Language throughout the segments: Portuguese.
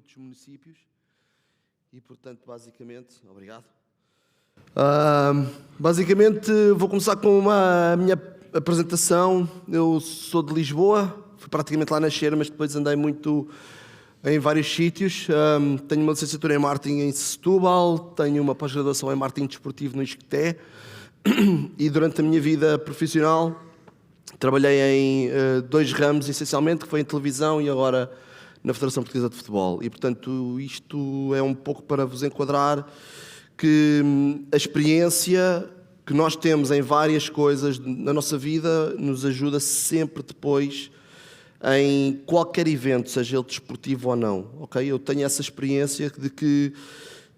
muitos municípios e, portanto, basicamente, obrigado. Basicamente, vou começar com a minha apresentação. Eu sou de Lisboa, fui praticamente lá nascer, mas depois andei muito em vários sítios. Tenho uma licenciatura em marketing em Setúbal, tenho uma pós-graduação em marketing desportivo no Isqueté e durante a minha vida profissional trabalhei em dois ramos, essencialmente, que foi em televisão e agora na Federação Portuguesa de Futebol. E, portanto, isto é um pouco para vos enquadrar que a experiência que nós temos em várias coisas na nossa vida nos ajuda sempre depois em qualquer evento, seja ele desportivo ou não. Okay? Eu tenho essa experiência de que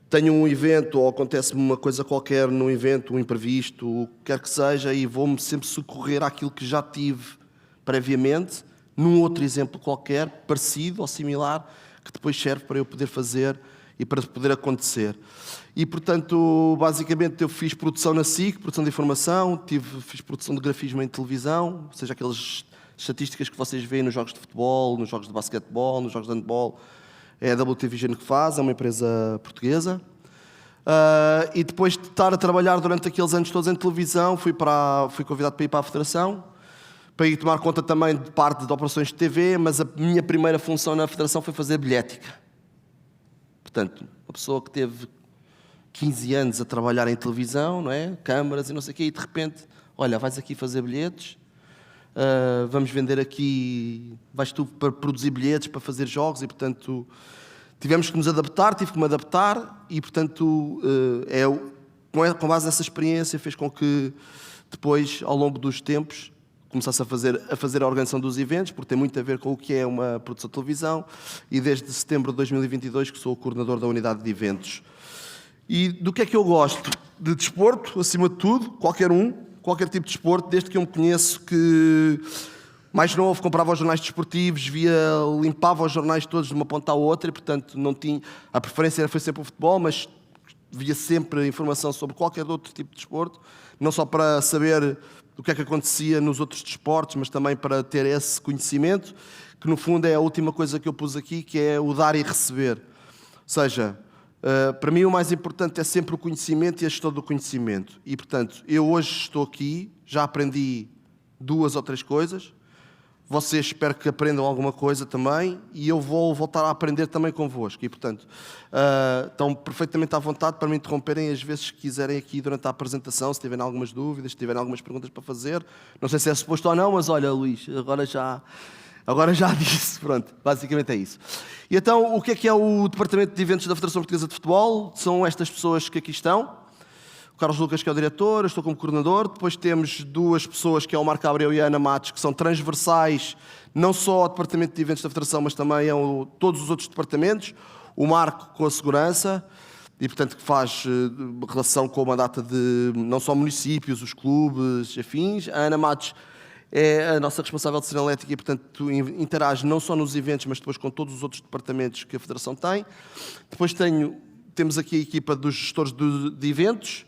tenho um evento ou acontece-me uma coisa qualquer num evento, um imprevisto, o que quer que seja, e vou-me sempre socorrer àquilo que já tive previamente, num outro exemplo qualquer, parecido ou similar, que depois serve para eu poder fazer e para poder acontecer. E, portanto, basicamente eu fiz produção na SIC, produção de informação, fiz produção de grafismo em televisão, ou seja, aquelas estatísticas que vocês veem nos jogos de futebol, nos jogos de basquetebol, nos jogos de handball. É a WT Vision que faz, é uma empresa portuguesa. E depois de estar a trabalhar durante aqueles anos todos em televisão, fui convidado para ir para a Federação, para ir tomar conta também de parte de operações de TV, mas a minha primeira função na Federação foi fazer bilhética. Portanto, uma pessoa que teve 15 anos a trabalhar em televisão, não é? Câmaras e não sei o quê, e de repente, olha, vais aqui fazer bilhetes, vamos vender aqui, vais tu para produzir bilhetes, para fazer jogos, e portanto tivemos que nos adaptar, tive que me adaptar, e portanto com base nessa experiência fez com que depois, ao longo dos tempos, começasse a fazer a organização dos eventos, porque tem muito a ver com o que é uma produção de televisão, e desde setembro de 2022 que sou o coordenador da unidade de eventos. E do que é que eu gosto? De desporto, acima de tudo, qualquer tipo de desporto, desde que eu me conheço, que mais novo comprava os jornais desportivos, limpava os jornais todos de uma ponta à outra, e portanto não tinha, a preferência foi sempre o futebol, mas via sempre informação sobre qualquer outro tipo de desporto, não só para saber o que é que acontecia nos outros desportos, mas também para ter esse conhecimento, que no fundo é a última coisa que eu pus aqui, que é o dar e receber. Ou seja, para mim o mais importante é sempre o conhecimento e a gestão do conhecimento. E, portanto, eu hoje estou aqui, já aprendi 2 ou 3 coisas, vocês espero que aprendam alguma coisa também, e eu vou voltar a aprender também convosco. E, portanto, estão perfeitamente à vontade para me interromperem às vezes que quiserem aqui durante a apresentação, se tiverem algumas dúvidas, se tiverem algumas perguntas para fazer. Não sei se é suposto ou não, mas olha, Luís, agora já disse, pronto, basicamente é isso. E então, o que é o Departamento de Eventos da Federação Portuguesa de Futebol? São estas pessoas que aqui estão. O Carlos Lucas, que é o diretor, eu estou como coordenador. Depois temos 2 pessoas, que é o Marco Abreu e a Ana Matos, que são transversais, não só ao Departamento de Eventos da Federação, mas também a todos os outros departamentos. O Marco com a segurança, e portanto que faz relação com uma data de não só municípios, os clubes, afins. A Ana Matos é a nossa responsável de sinalética e, portanto, interage não só nos eventos, mas depois com todos os outros departamentos que a Federação tem. Depois temos aqui a equipa dos gestores de eventos,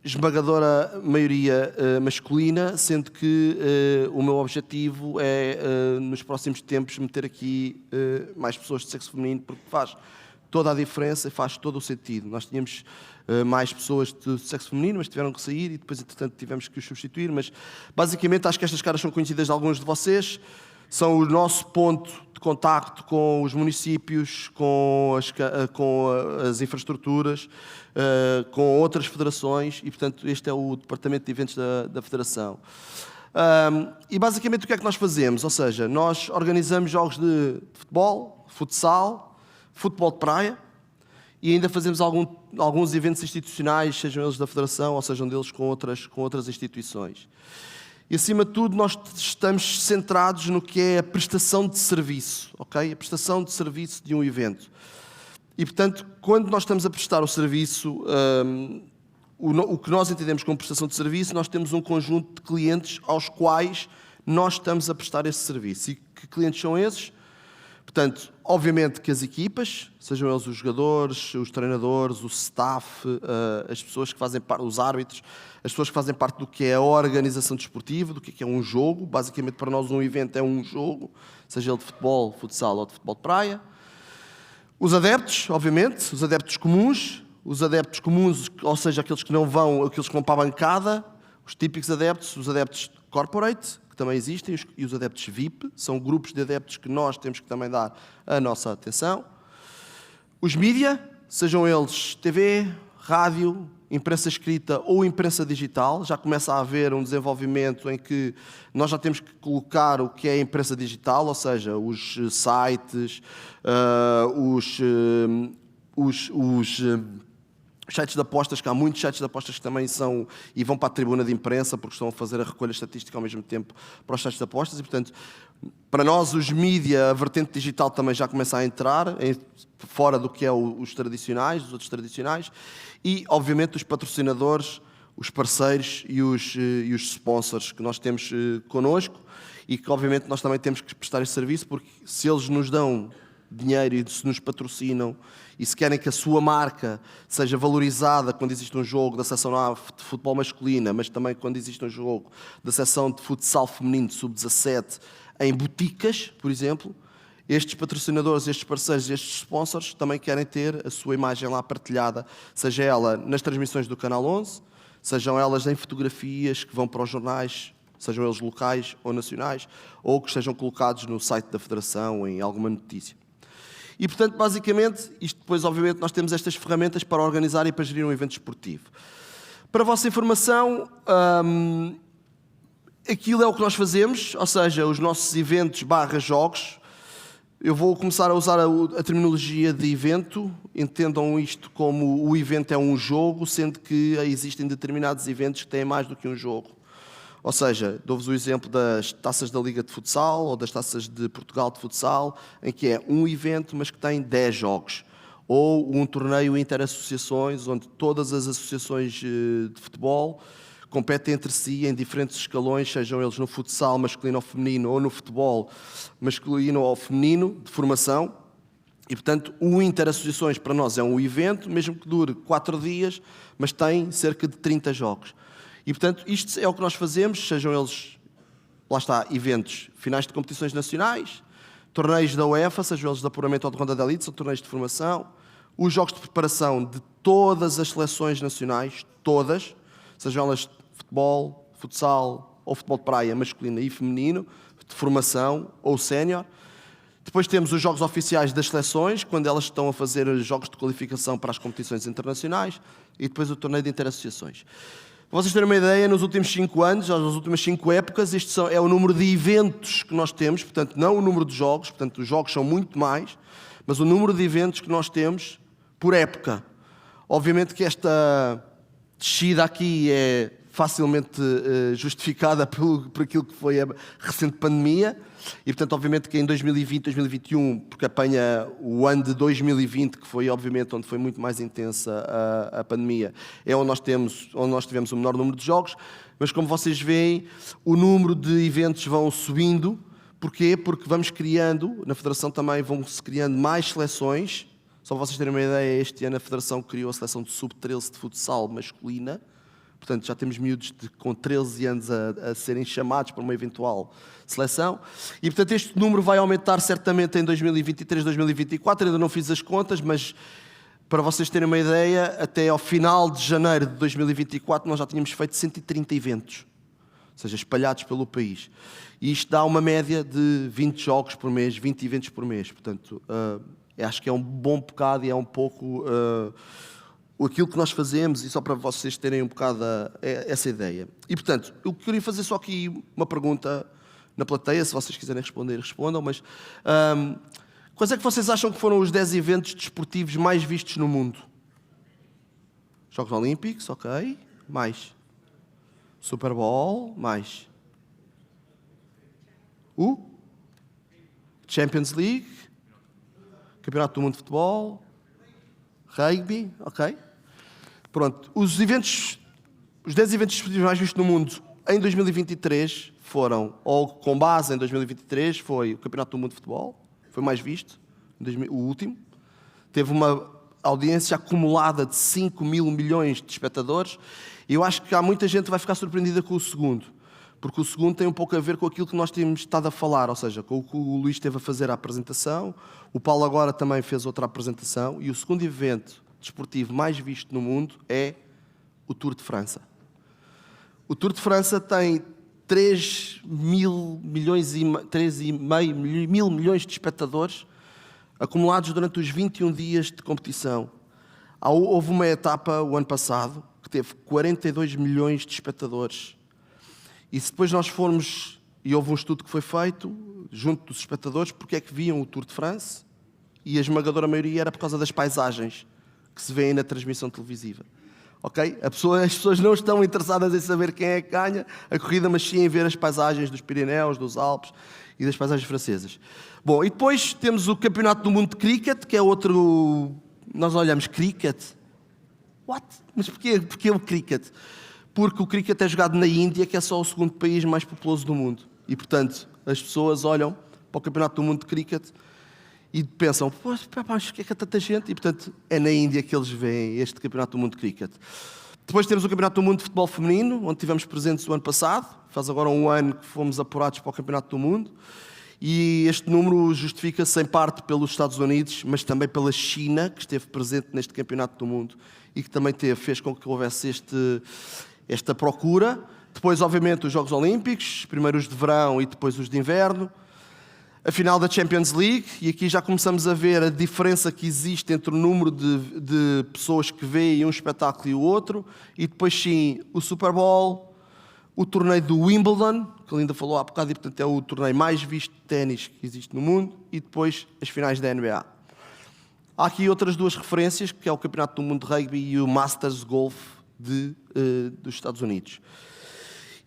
esmagadora maioria masculina, sendo que o meu objetivo é, nos próximos tempos, meter aqui mais pessoas de sexo feminino, porque faz toda a diferença e faz todo o sentido. Nós tínhamos mais pessoas de sexo feminino, mas tiveram que sair e depois, entretanto, tivemos que os substituir. Mas, basicamente, acho que estas caras são conhecidas de alguns de vocês. São o nosso ponto de contacto com os municípios, com as infraestruturas, com outras federações e, portanto, este é o Departamento de Eventos da Federação. E, basicamente, o que é que nós fazemos? Ou seja, nós organizamos jogos de futebol, futsal, futebol de praia e ainda fazemos alguns eventos institucionais, sejam eles da Federação ou sejam deles com outras instituições. E, acima de tudo, nós estamos centrados no que é a prestação de serviço, ok? A prestação de serviço de um evento. E, portanto, quando nós estamos a prestar o serviço, o que nós entendemos como prestação de serviço, nós temos um conjunto de clientes aos quais nós estamos a prestar esse serviço. E que clientes são esses? Portanto, obviamente que as equipas, sejam eles os jogadores, os treinadores, o staff, as pessoas que fazem parte, os árbitros, as pessoas que fazem parte do que é a organização desportiva, do que é um jogo. Basicamente, para nós, um evento é um jogo, seja ele de futebol, futsal ou de futebol de praia. Os adeptos, obviamente, os adeptos comuns, ou seja, aqueles que não vão para a bancada, os típicos adeptos, os adeptos corporate, que também existem, e os adeptos VIP, são grupos de adeptos que nós temos que também dar a nossa atenção. Os mídia, sejam eles TV, rádio, imprensa escrita ou imprensa digital, já começa a haver um desenvolvimento em que nós já temos que colocar o que é a imprensa digital, ou seja, os sites, os sites de apostas, que há muitos sites de apostas que também são e vão para a tribuna de imprensa porque estão a fazer a recolha estatística ao mesmo tempo para os sites de apostas e, portanto, para nós os mídia, a vertente digital também já começa a entrar, fora do que é os tradicionais, os outros tradicionais, e, obviamente, os patrocinadores, os parceiros e os sponsors que nós temos connosco e que, obviamente, nós também temos que prestar esse serviço porque se eles nos dão dinheiro e se nos patrocinam e se querem que a sua marca seja valorizada quando existe um jogo da seção de futebol masculina, mas também quando existe um jogo da seção de futsal feminino de sub-17 em boticas, por exemplo, estes patrocinadores, estes parceiros, estes sponsors também querem ter a sua imagem lá partilhada, seja ela nas transmissões do Canal 11, sejam elas em fotografias que vão para os jornais, sejam eles locais ou nacionais, ou que sejam colocados no site da Federação, em alguma notícia. E, portanto, basicamente, isto depois, obviamente, nós temos estas ferramentas para organizar e para gerir um evento esportivo. Para a vossa informação, aquilo é o que nós fazemos, ou seja, os nossos eventos / jogos. Eu vou começar a usar a terminologia de evento. Entendam isto como o evento é um jogo, sendo que existem determinados eventos que têm mais do que um jogo. Ou seja, dou-vos o exemplo das taças da Liga de Futsal ou das taças de Portugal de Futsal, em que é um evento, mas que tem 10 jogos. Ou um torneio interassociações, onde todas as associações de futebol competem entre si em diferentes escalões, sejam eles no futsal masculino ou feminino, ou no futebol masculino ou feminino, de formação. E, portanto, o interassociações para nós é um evento, mesmo que dure 4 dias, mas tem cerca de 30 jogos. E, portanto, isto é o que nós fazemos, sejam eles, lá está, eventos, finais de competições nacionais, torneios da UEFA, sejam eles de apuramento ou de ronda de elite, são torneios de formação, os jogos de preparação de todas as seleções nacionais, todas, sejam elas de futebol, futsal ou futebol de praia masculino e feminino, de formação ou sénior. Depois temos os jogos oficiais das seleções, quando elas estão a fazer jogos de qualificação para as competições internacionais, e depois o torneio de interassociações. Para vocês terem uma ideia, nos últimos 5 anos, ou nas últimas 5 épocas, este é o número de eventos que nós temos, portanto, não o número de jogos, portanto, os jogos são muito mais, mas o número de eventos que nós temos por época. Obviamente que esta descida aqui é facilmente justificada por aquilo que foi a recente pandemia e, portanto, obviamente que em 2020, 2021, porque apanha o ano de 2020, que foi, obviamente, onde foi muito mais intensa a pandemia, é onde nós tivemos o menor número de jogos, mas como vocês veem, o número de eventos vão subindo. Porquê? Porque vamos criando, na Federação também vão-se criando mais seleções. Só para vocês terem uma ideia, este ano a Federação criou a seleção de sub-13 de futsal masculina. Portanto, já temos miúdos com 13 anos a serem chamados para uma eventual seleção. E, portanto, este número vai aumentar certamente em 2023, 2024. Ainda não fiz as contas, mas para vocês terem uma ideia, até ao final de janeiro de 2024 nós já tínhamos feito 130 eventos. Ou seja, espalhados pelo país. E isto dá uma média de 20 jogos por mês, 20 eventos por mês. Portanto, acho que é um bom bocado e é um pouco aquilo que nós fazemos, e só para vocês terem um bocado essa ideia. E, portanto, eu queria fazer só aqui uma pergunta na plateia, se vocês quiserem responder, respondam, mas quais é que vocês acham que foram os 10 eventos desportivos mais vistos no mundo? Jogos Olímpicos, ok. Mais? Super Bowl, mais? Champions League, Campeonato do Mundo de Futebol, Rugby, ok. Pronto, os 10 eventos desportivos mais vistos no mundo em 2023 foram, ou com base em 2023, foi o Campeonato do Mundo de Futebol, foi mais visto, o último. Teve uma audiência acumulada de 5 mil milhões de espectadores. E eu acho que há muita gente que vai ficar surpreendida com o segundo, porque o segundo tem um pouco a ver com aquilo que nós temos estado a falar, ou seja, com o que o Luís esteve a fazer a apresentação, o Paulo agora também fez outra apresentação, e o segundo evento desportivo mais visto no mundo é o Tour de França. O Tour de França tem 3,5 milhões de espectadores acumulados durante os 21 dias de competição. Houve uma etapa, o ano passado, que teve 42 milhões de espectadores. E se depois nós formos, e houve um estudo que foi feito, junto dos espectadores, porque é que viam o Tour de France, e a esmagadora maioria era por causa das paisagens que se vêem na transmissão televisiva. Okay? As pessoas não estão interessadas em saber quem é que ganha a corrida, mas sim em ver as paisagens dos Pirineus, dos Alpes e das paisagens francesas. Bom, e depois temos o Campeonato do Mundo de Cricket, que é outro... Nós olhamos cricket. What? Mas porquê o cricket? Porque o cricket é jogado na Índia, que é só o segundo país mais populoso do mundo. E, portanto, as pessoas olham para o Campeonato do Mundo de Cricket e pensam, mas que é tanta gente? E, portanto, é na Índia que eles veem este Campeonato do Mundo de Cricket. Depois temos o Campeonato do Mundo de Futebol Feminino, onde tivemos presentes o ano passado. Faz agora um ano que fomos apurados para o Campeonato do Mundo. E este número justifica-se em parte pelos Estados Unidos, mas também pela China, que esteve presente neste Campeonato do Mundo e que também fez com que houvesse esta procura. Depois, obviamente, os Jogos Olímpicos, primeiro os de verão e depois os de inverno. A final da Champions League, e aqui já começamos a ver a diferença que existe entre o número de pessoas que veem um espetáculo e o outro. E depois, sim, o Super Bowl, o torneio do Wimbledon, que ele ainda falou há bocado, e portanto é o torneio mais visto de ténis que existe no mundo, e depois as finais da NBA. Há aqui outras duas referências, que é o Campeonato do Mundo de Rugby e o Masters Golf dos Estados Unidos.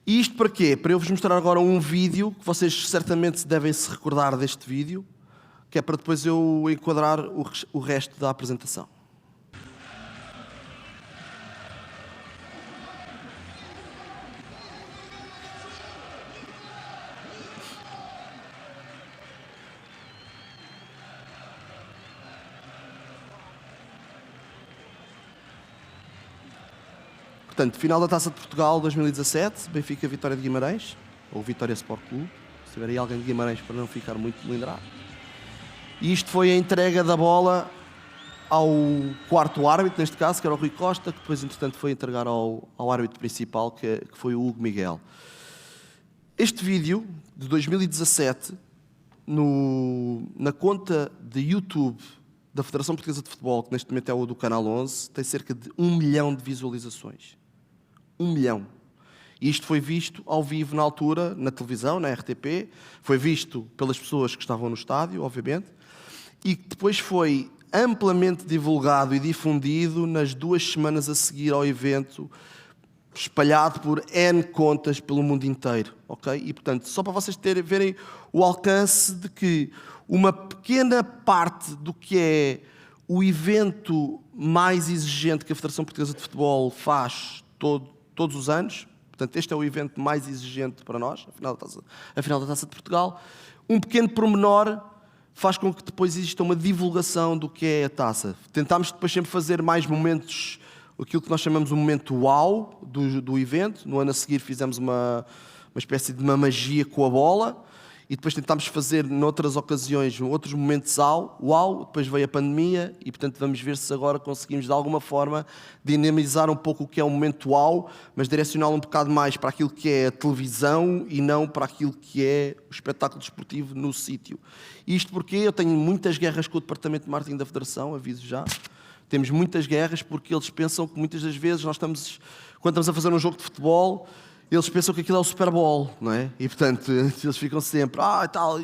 E isto para quê? Para eu vos mostrar agora um vídeo, que vocês certamente devem se recordar deste vídeo, que é para depois eu enquadrar o resto da apresentação. Portanto, final da Taça de Portugal 2017, Benfica Vitória de Guimarães, ou Vitória Sport Clube, se tiver aí alguém de Guimarães para não ficar muito melindrado. E isto foi a entrega da bola ao quarto árbitro, neste caso, que era o Rui Costa, que depois, entretanto, foi entregar ao árbitro principal, que foi o Hugo Miguel. Este vídeo, de 2017, na conta de YouTube da Federação Portuguesa de Futebol, que neste momento é o do Canal 11, tem cerca de 1 milhão de visualizações. 1 milhão. E isto foi visto ao vivo na altura, na televisão, na RTP, foi visto pelas pessoas que estavam no estádio, obviamente, e depois foi amplamente divulgado e difundido nas 2 semanas a seguir ao evento, espalhado por N contas pelo mundo inteiro, ok? E, portanto, só para vocês verem o alcance de que uma pequena parte do que é o evento mais exigente que a Federação Portuguesa de Futebol faz todos os anos, portanto, este é o evento mais exigente para nós, a final da Taça de Portugal, um pequeno pormenor faz com que depois exista uma divulgação do que é a taça. Tentámos depois sempre fazer mais momentos, aquilo que nós chamamos de um momento uau do evento. No ano a seguir fizemos uma espécie de uma magia com a bola e depois tentámos fazer, noutras ocasiões, outros momentos uau. Depois veio a pandemia e, portanto, vamos ver se agora conseguimos, de alguma forma, dinamizar um pouco o que é o momento uau, mas direcioná-lo um bocado mais para aquilo que é a televisão e não para aquilo que é o espetáculo desportivo no sítio. Isto porque eu tenho muitas guerras com o Departamento de Marketing da Federação, aviso já. Temos muitas guerras porque eles pensam que muitas das vezes quando estamos a fazer um jogo de futebol, eles pensam que aquilo é o Super Bowl, não é? E, portanto, eles ficam sempre,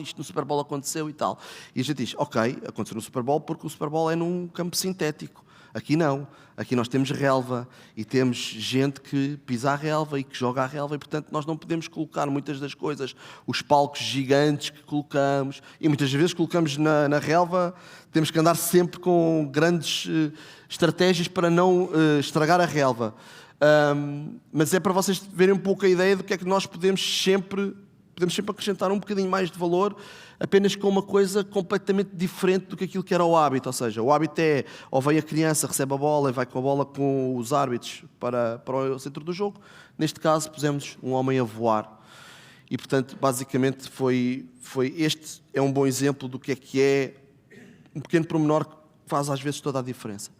isto no Super Bowl aconteceu e tal. E a gente diz, ok, aconteceu no Super Bowl porque o Super Bowl é num campo sintético. Aqui não. Aqui nós temos relva e temos gente que pisa a relva e que joga a relva e, portanto, nós não podemos colocar muitas das coisas, os palcos gigantes que colocamos, e muitas vezes colocamos na relva, temos que andar sempre com grandes estratégias para não estragar a relva. Mas é para vocês verem um pouco a ideia do que é que nós podemos sempre podemos sempre acrescentar um bocadinho mais de valor apenas com uma coisa completamente diferente do que aquilo que era o hábito. Ou seja, o hábito é, ou vem a criança, recebe a bola e vai com a bola com os árbitros para o centro do jogo. Neste caso, pusemos um homem a voar. E, portanto, basicamente este é um bom exemplo do que é um pequeno pormenor que faz às vezes toda a diferença.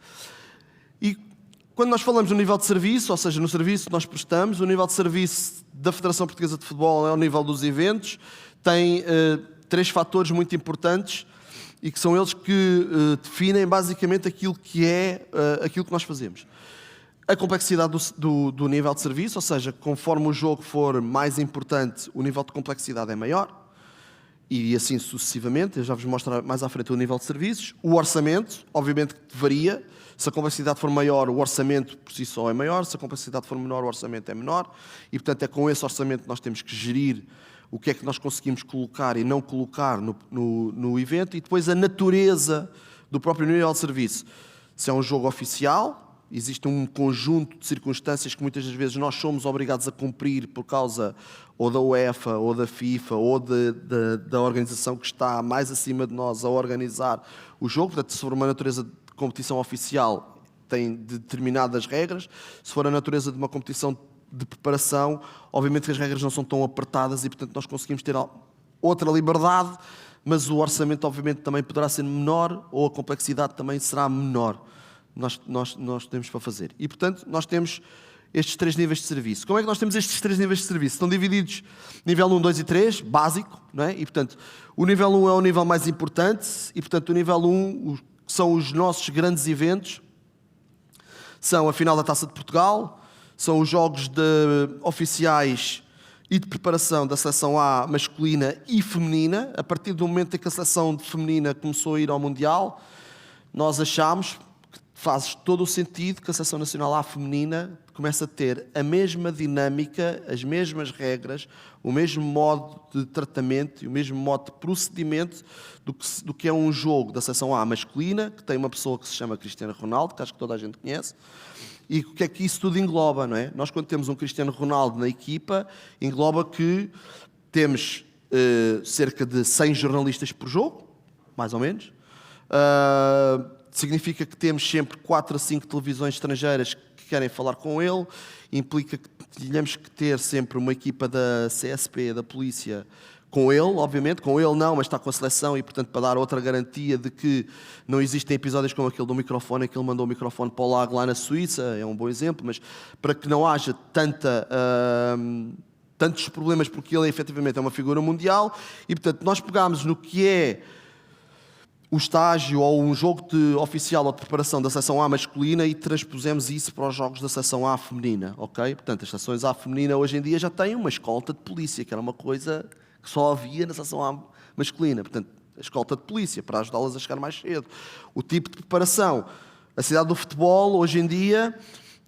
E quando nós falamos no nível de serviço, ou seja, no serviço que nós prestamos, o nível de serviço da Federação Portuguesa de Futebol é o nível dos eventos, tem 3 fatores muito importantes e que são eles que definem basicamente aquilo que nós fazemos. A complexidade do nível de serviço, ou seja, conforme o jogo for mais importante, o nível de complexidade é maior, e assim sucessivamente. Eu já vos mostro mais à frente o nível de serviços. O orçamento, obviamente que varia. Se a complexidade for maior, o orçamento por si só é maior. Se a complexidade for menor, o orçamento é menor. E, portanto, é com esse orçamento que nós temos que gerir o que é que nós conseguimos colocar e não colocar no evento. E depois a natureza do próprio nível de serviço. Se é um jogo oficial, existe um conjunto de circunstâncias que muitas das vezes nós somos obrigados a cumprir por causa ou da UEFA, ou da FIFA, ou da organização que está mais acima de nós a organizar o jogo. Portanto, se for uma natureza de competição oficial, tem determinadas regras. Se for a natureza de uma competição de preparação, obviamente que as regras não são tão apertadas e, portanto, nós conseguimos ter outra liberdade, mas o orçamento, obviamente, também poderá ser menor ou a complexidade também será menor. Nós temos para fazer. E, portanto, nós temos estes 3 níveis de serviço. Como é que nós temos estes 3 níveis de serviço? Estão divididos nível 1, 2 e 3, básico, não é? E, portanto, o nível 1 é o nível mais importante e, portanto, o nível 1 são os nossos grandes eventos. São a final da Taça de Portugal, são os jogos oficiais e de preparação da seleção A masculina e feminina. A partir do momento em que a seleção feminina começou a ir ao Mundial, nós achámos que faz todo o sentido que a seleção nacional A feminina comece a ter a mesma dinâmica, as mesmas regras, o mesmo modo de tratamento e o mesmo modo de procedimento do que é um jogo da seleção A masculina, que tem uma pessoa que se chama Cristiano Ronaldo, que acho que toda a gente conhece. E o que é que isso tudo engloba, não é? Nós, quando temos um Cristiano Ronaldo na equipa, engloba que temos cerca de 100 jornalistas por jogo, mais ou menos. Significa que temos sempre 4 a 5 televisões estrangeiras que querem falar com ele. Implica que tenhamos que ter sempre uma equipa da CSP, da polícia, com ele, obviamente. Com ele não, mas está com a seleção e, portanto, para dar outra garantia de que não existem episódios como aquele do microfone, em que ele mandou o microfone para o lago lá na Suíça, é um bom exemplo, mas para que não haja tantos problemas, porque ele efetivamente é uma figura mundial. E, portanto, nós pegámos no que é o estágio ou um jogo oficial ou de preparação da seleção A masculina e transpusemos isso para os jogos da seleção A feminina, ok? Portanto, as seleções A feminina hoje em dia já têm uma escolta de polícia, que era uma coisa que só havia na seleção A masculina. Portanto, a escolta de polícia, para ajudá-las a chegar mais cedo. O tipo de preparação. A cidade do futebol, hoje em dia,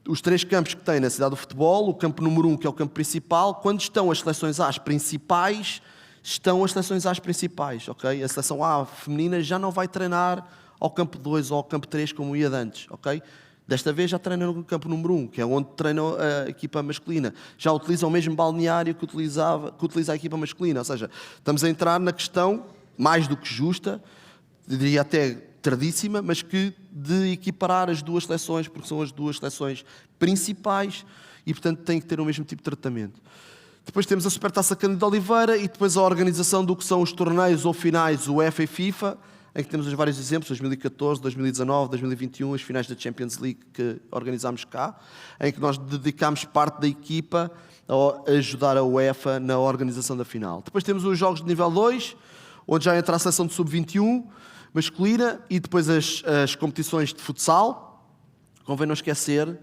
os 3 campos que tem na cidade do futebol, o campo número 1, que é o campo principal, quando estão as seleções A principais, estão as seleções A principais, ok? A seleção A feminina já não vai treinar ao campo 2 ou ao campo 3 como ia de antes, ok? Desta vez já treina no campo número 1, que é onde treina a equipa masculina. Já utiliza o mesmo balneário que utiliza a equipa masculina. Ou seja, estamos a entrar na questão mais do que justa, diria até tardíssima, mas que de equiparar as 2 seleções, porque são as 2 seleções principais e, portanto, têm que ter o mesmo tipo de tratamento. Depois temos a Supertaça Cândido de Oliveira e depois a organização do que são os torneios ou finais UEFA e FIFA, em que temos os vários exemplos, 2014, 2019, 2021, as finais da Champions League que organizámos cá, em que nós dedicámos parte da equipa a ajudar a UEFA na organização da final. Depois temos os jogos de nível 2, onde já entra a seleção de sub-21 masculina e depois as competições de futsal. Convém não esquecer,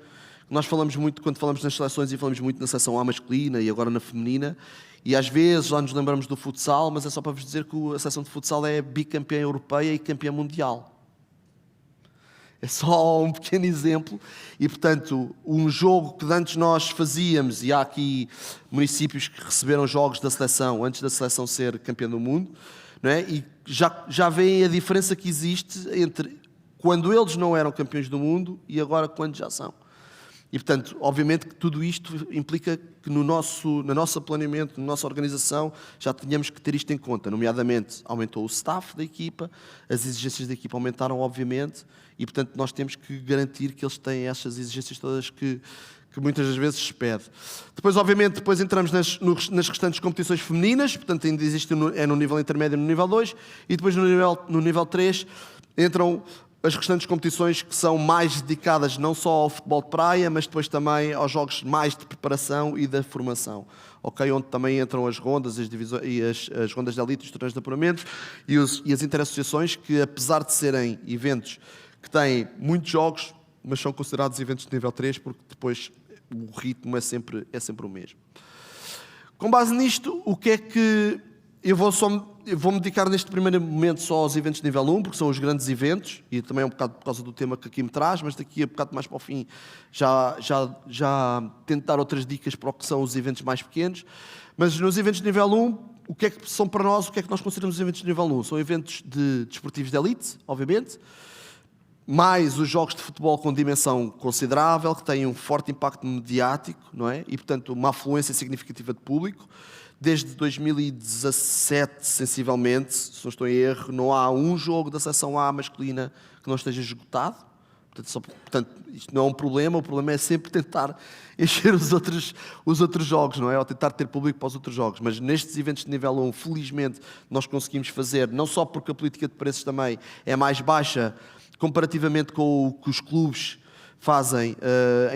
nós falamos muito, quando falamos nas seleções, e falamos muito na seleção A masculina e agora na feminina, e às vezes lá nos lembramos do futsal, mas é só para vos dizer que a seleção de futsal é bicampeã europeia e campeã mundial. É só um pequeno exemplo. E, portanto, um jogo que antes nós fazíamos, e há aqui municípios que receberam jogos da seleção antes da seleção ser campeã do mundo, não é? E já veem a diferença que existe entre quando eles não eram campeões do mundo e agora quando já são. E, portanto, obviamente que tudo isto implica que no nosso planeamento, na nossa organização, já tínhamos que ter isto em conta. Nomeadamente, aumentou o staff da equipa, as exigências da equipa aumentaram, obviamente, e, portanto, nós temos que garantir que eles têm essas exigências todas que muitas das vezes se pede. Depois, obviamente, entramos nas restantes competições femininas, portanto, ainda existe no nível intermédio e no nível 2, e depois no nível 3 entram as restantes competições que são mais dedicadas não só ao futebol de praia, mas depois também aos jogos mais de preparação e da formação, okay? Onde também entram as rondas, as rondas de elite, os torneios de apuramento e as interassociações, que apesar de serem eventos que têm muitos jogos, mas são considerados eventos de nível 3, porque depois o ritmo é sempre o mesmo. Com base nisto, o que é que eu vou-me dedicar neste primeiro momento só aos eventos de nível 1, porque são os grandes eventos, e também é um bocado por causa do tema que aqui me traz, mas daqui a bocado mais para o fim já tento dar outras dicas para o que são os eventos mais pequenos. Mas nos eventos de nível 1, o que é que são para nós, o que é que nós consideramos os eventos de nível 1? São eventos desportivos de elite, obviamente, mais os jogos de futebol com dimensão considerável, que têm um forte impacto mediático, não é? E, portanto, uma afluência significativa de público. Desde 2017, sensivelmente, se não estou em erro, não há um jogo da seção A masculina que não esteja esgotado. Portanto, isto não é um problema, o problema é sempre tentar encher os outros jogos, não é? Ou tentar ter público para os outros jogos. Mas nestes eventos de nível 1, felizmente, nós conseguimos fazer, não só porque a política de preços também é mais baixa comparativamente com o que os clubes fazem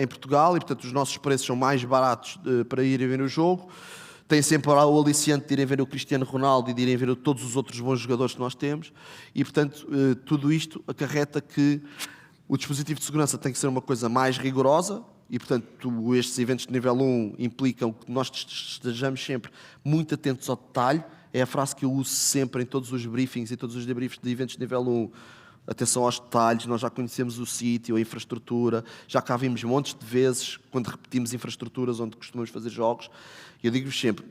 em Portugal, e, portanto, os nossos preços são mais baratos para irem ver o jogo. Tem sempre o aliciante de irem ver o Cristiano Ronaldo e de irem ver todos os outros bons jogadores que nós temos. E, portanto, tudo isto acarreta que o dispositivo de segurança tem que ser uma coisa mais rigorosa e, portanto, estes eventos de nível 1 implicam que nós estejamos sempre muito atentos ao detalhe. É a frase que eu uso sempre em todos os briefings e todos os debriefs de eventos de nível 1. Atenção aos detalhes, nós já conhecemos o sítio, a infraestrutura, já cá vimos montes de vezes quando repetimos infraestruturas onde costumamos fazer jogos. E eu digo-vos sempre,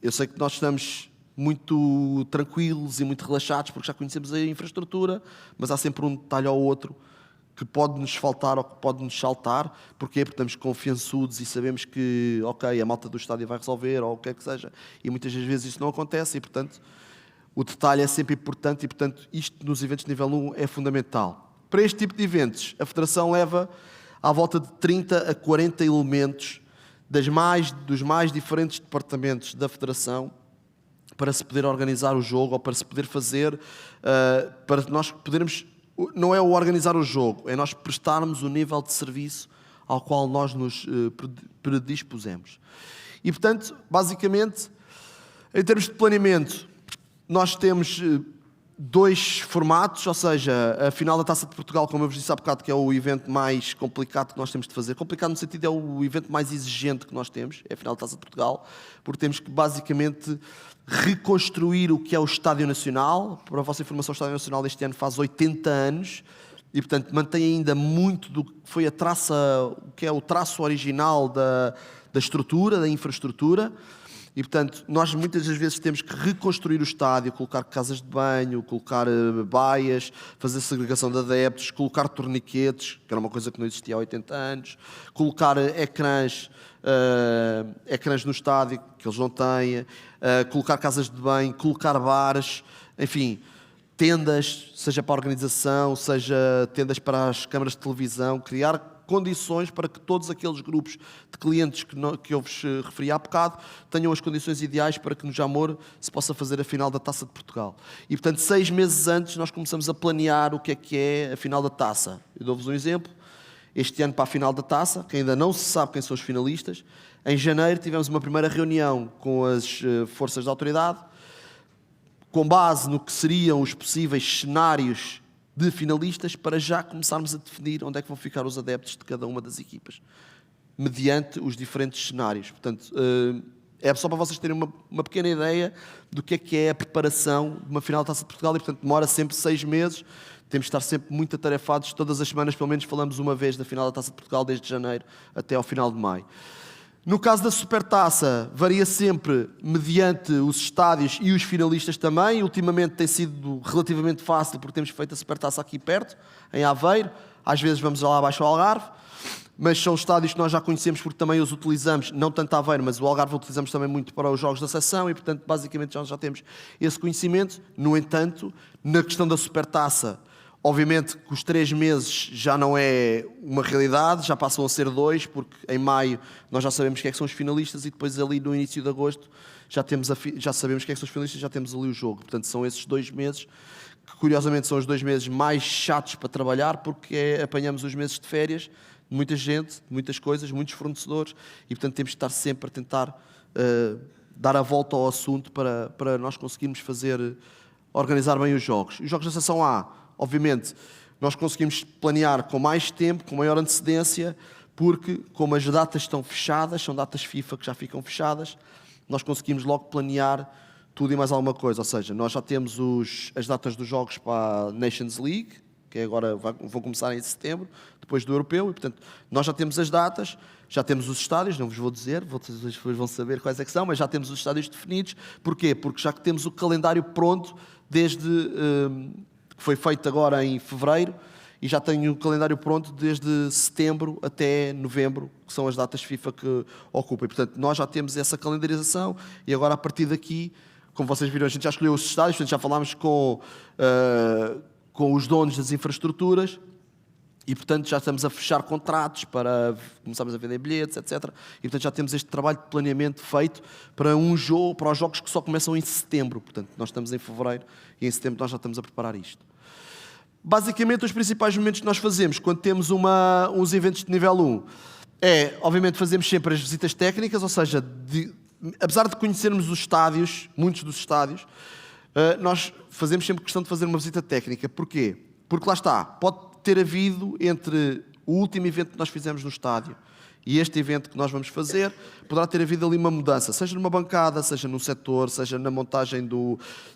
eu sei que nós estamos muito tranquilos e muito relaxados porque já conhecemos a infraestrutura, mas há sempre um detalhe ou outro que pode nos faltar ou que pode nos saltar. Porquê? Porque estamos confiançudos e sabemos que, ok, a malta do estádio vai resolver ou o que é que seja. E muitas das vezes isso não acontece e, portanto, o detalhe é sempre importante e, portanto, isto nos eventos de nível 1 é fundamental. Para este tipo de eventos, a Federação leva à volta de 30 a 40 elementos dos mais diferentes departamentos da Federação para se poder organizar o jogo ou para se poder fazer, para nós podermos, não é o organizar o jogo, é nós prestarmos o nível de serviço ao qual nós nos predispusemos. E, portanto, basicamente, em termos de planeamento, nós temos dois formatos, ou seja, a final da Taça de Portugal, como eu vos disse há bocado, que é o evento mais complicado que nós temos de fazer. Complicado no sentido, é o evento mais exigente que nós temos, é a final da Taça de Portugal, porque temos que basicamente reconstruir o que é o Estádio Nacional. Para a vossa informação, o Estádio Nacional este ano faz 80 anos e, portanto, mantém ainda muito do que foi o que é o traço original da estrutura, da infraestrutura. E, portanto, nós muitas das vezes temos que reconstruir o estádio, colocar casas de banho, colocar baias, fazer segregação de adeptos, colocar torniquetes, que era uma coisa que não existia há 80 anos, colocar ecrãs no estádio, que eles não têm, colocar casas de banho, colocar bares, enfim, tendas, seja para a organização, seja tendas para as câmaras de televisão, criar condições para que todos aqueles grupos de clientes que eu vos referi há bocado tenham as condições ideais para que no Jamor se possa fazer a final da Taça de Portugal. E, portanto, 6 meses antes nós começamos a planear o que é a final da Taça. Eu dou-vos um exemplo. Este ano, para a final da Taça, que ainda não se sabe quem são os finalistas, em janeiro tivemos uma primeira reunião com as forças de autoridade, com base no que seriam os possíveis cenários de finalistas, para já começarmos a definir onde é que vão ficar os adeptos de cada uma das equipas, mediante os diferentes cenários. Portanto, é só para vocês terem uma pequena ideia do que é a preparação de uma final da Taça de Portugal e, portanto, demora sempre 6 meses. Temos de estar sempre muito atarefados. Todas as semanas, pelo menos, falamos uma vez da final da Taça de Portugal, desde janeiro até ao final de maio. No caso da Supertaça, varia sempre mediante os estádios e os finalistas também. Ultimamente tem sido relativamente fácil, porque temos feito a Supertaça aqui perto, em Aveiro. Às vezes vamos lá abaixo ao Algarve. mas são estádios que nós já conhecemos porque também os utilizamos, não tanto a Aveiro, mas o Algarve utilizamos também muito para os jogos da seção e, portanto, basicamente já temos esse conhecimento. No entanto, na questão da Supertaça, obviamente que os 3 meses já não é uma realidade, já passam a ser 2, porque em maio nós já sabemos quem é que são os finalistas e depois ali no início de agosto já sabemos quem é que são os finalistas e já temos ali o jogo. Portanto, são esses 2 meses que, curiosamente, são os 2 meses mais chatos para trabalhar, porque apanhamos os meses de férias de muita gente, muitas coisas, muitos fornecedores e, portanto, temos de estar sempre a tentar dar a volta ao assunto para nós conseguirmos organizar bem os jogos. Os jogos da seção A, obviamente, nós conseguimos planear com mais tempo, com maior antecedência, porque como as datas estão fechadas, são datas FIFA que já ficam fechadas, nós conseguimos logo planear tudo e mais alguma coisa. Ou seja, nós já temos as datas dos jogos para a Nations League, que agora vão começar em setembro, depois do Europeu, e portanto nós já temos as datas, já temos os estádios, não vos vou dizer, vocês depois vão saber quais é que são, mas já temos os estádios definidos. Porquê? Porque já que temos o calendário pronto desde que foi feito agora em fevereiro, e já tenho o calendário pronto desde setembro até novembro, que são as datas FIFA que ocupam. E, portanto, nós já temos essa calendarização e agora, a partir daqui, como vocês viram, a gente já escolheu os estádios, portanto, já falámos com os donos das infraestruturas e, portanto, já estamos a fechar contratos para começarmos a vender bilhetes, etc. E, portanto, já temos este trabalho de planeamento feito para os jogos que só começam em setembro. Portanto, nós estamos em fevereiro e em setembro nós já estamos a preparar isto. Basicamente, os principais momentos que nós fazemos quando temos uns eventos de nível 1 obviamente, fazemos sempre as visitas técnicas, ou seja, apesar de conhecermos os estádios, muitos dos estádios, nós fazemos sempre questão de fazer uma visita técnica. Porquê? Porque lá está, pode ter havido entre o último evento que nós fizemos no estádio e este evento que nós vamos fazer, poderá ter havido ali uma mudança, seja numa bancada, seja num setor, seja na montagem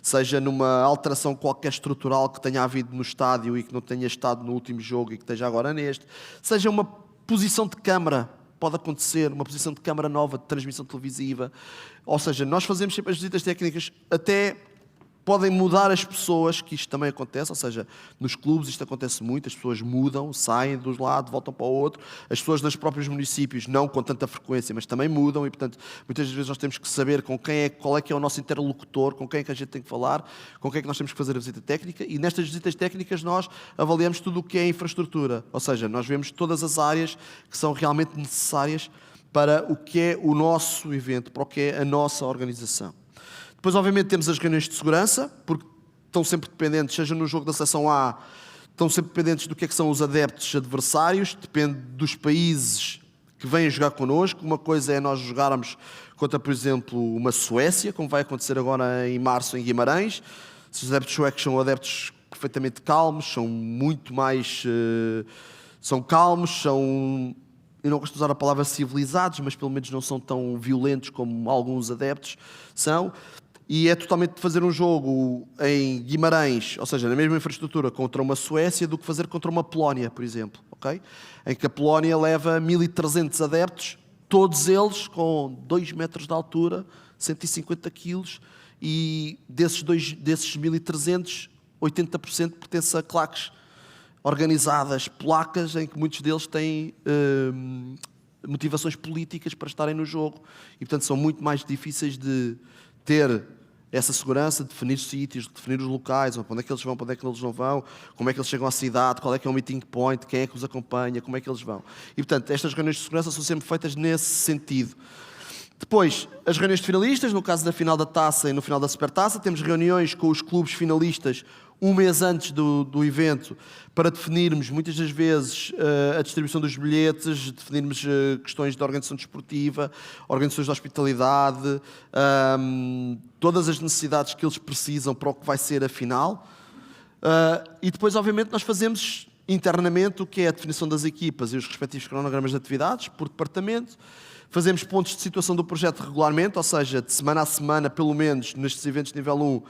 seja numa alteração qualquer estrutural que tenha havido no estádio e que não tenha estado no último jogo e que esteja agora neste, seja uma posição de câmara, pode acontecer, uma posição de câmara nova de transmissão televisiva. Ou seja, nós fazemos sempre as visitas técnicas, até podem mudar as pessoas, que isto também acontece, ou seja, nos clubes isto acontece muito, as pessoas mudam, saem de um lado, voltam para o outro, as pessoas nos próprios municípios, não com tanta frequência, mas também mudam e, portanto, muitas vezes nós temos que saber qual é que é o nosso interlocutor, com quem é que a gente tem que falar, com quem é que nós temos que fazer a visita técnica, e nestas visitas técnicas nós avaliamos tudo o que é infraestrutura, ou seja, nós vemos todas as áreas que são realmente necessárias para o que é o nosso evento, para o que é a nossa organização. Depois, obviamente, temos as reuniões de segurança, porque estão sempre dependentes, seja no jogo da seção A, estão sempre dependentes do que é que são os adeptos adversários, depende dos países que vêm jogar connosco. Uma coisa é nós jogarmos contra, por exemplo, uma Suécia, como vai acontecer agora em março em Guimarães. Os adeptos suecos são adeptos perfeitamente calmos, são muito mais... são calmos, são... Eu não gosto de usar a palavra civilizados, mas pelo menos não são tão violentos como alguns adeptos são. E é totalmente fazer um jogo em Guimarães, ou seja, na mesma infraestrutura, contra uma Suécia, do que fazer contra uma Polónia, por exemplo. Okay? Em que a Polónia leva 1.300 adeptos, todos eles com 2 metros de altura, 150 quilos, e desses 1.300, 80% pertence a claques organizadas polacas, em que muitos deles têm motivações políticas para estarem no jogo. E, portanto, são muito mais difíceis de ter essa segurança, de definir sítios, de definir os locais, para onde é que eles vão, para onde é que eles não vão, como é que eles chegam à cidade, qual é que é o meeting point, quem é que os acompanha, como é que eles vão. E, portanto, estas reuniões de segurança são sempre feitas nesse sentido. Depois, as reuniões de finalistas, no caso da final da Taça e no final da Supertaça, temos reuniões com os clubes finalistas um mês antes do evento, para definirmos, muitas das vezes, a distribuição dos bilhetes, definirmos questões de organização desportiva, organizações de hospitalidade, todas as necessidades que eles precisam para o que vai ser a final. E depois, obviamente, nós fazemos internamente o que é a definição das equipas e os respectivos cronogramas de atividades, por departamento. Fazemos pontos de situação do projeto regularmente, ou seja, de semana a semana, pelo menos, nestes eventos de nível 1,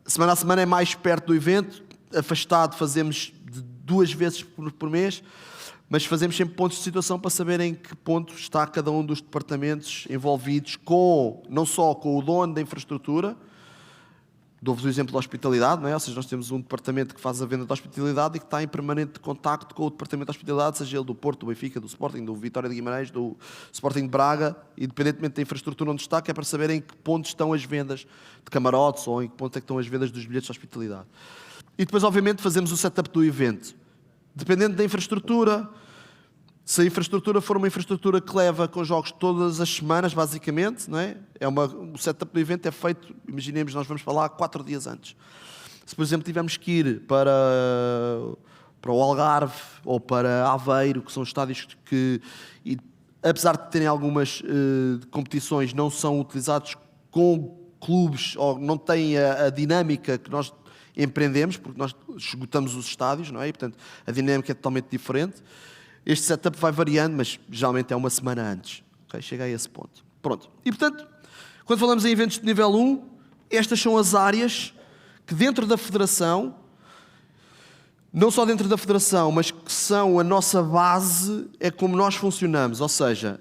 semana a semana é mais perto do evento, afastado fazemos 2 vezes por mês, mas fazemos sempre pontos de situação para saber em que ponto está cada um dos departamentos envolvidos, não só com o dono da infraestrutura, Dou-vos o exemplo da hospitalidade, não é? Ou seja, nós temos um departamento que faz a venda da hospitalidade e que está em permanente contacto com o departamento da hospitalidade, seja ele do Porto, do Benfica, do Sporting, do Vitória de Guimarães, do Sporting de Braga, independentemente da infraestrutura onde está, que é para saber em que ponto estão as vendas de camarotes ou em que ponto é que estão as vendas dos bilhetes de hospitalidade. E depois, obviamente, fazemos o setup do evento. Dependendo da infraestrutura, se a infraestrutura for uma infraestrutura que leva com jogos todas as semanas, basicamente, não é? O setup do evento é feito, imaginemos, nós vamos para lá 4 dias antes. Se, por exemplo, tivermos que ir para o Algarve ou para Aveiro, que são estádios que, apesar de terem algumas competições, não são utilizados com clubes ou não têm a dinâmica que nós empreendemos, porque nós esgotamos os estádios, não é? E, portanto, a dinâmica é totalmente diferente. Este setup vai variando, mas geralmente é uma semana antes. Okay? Chega a esse ponto. Pronto. E, portanto, quando falamos em eventos de nível 1, estas são as áreas que dentro da Federação, não só dentro da Federação, mas que são a nossa base, é como nós funcionamos. Ou seja,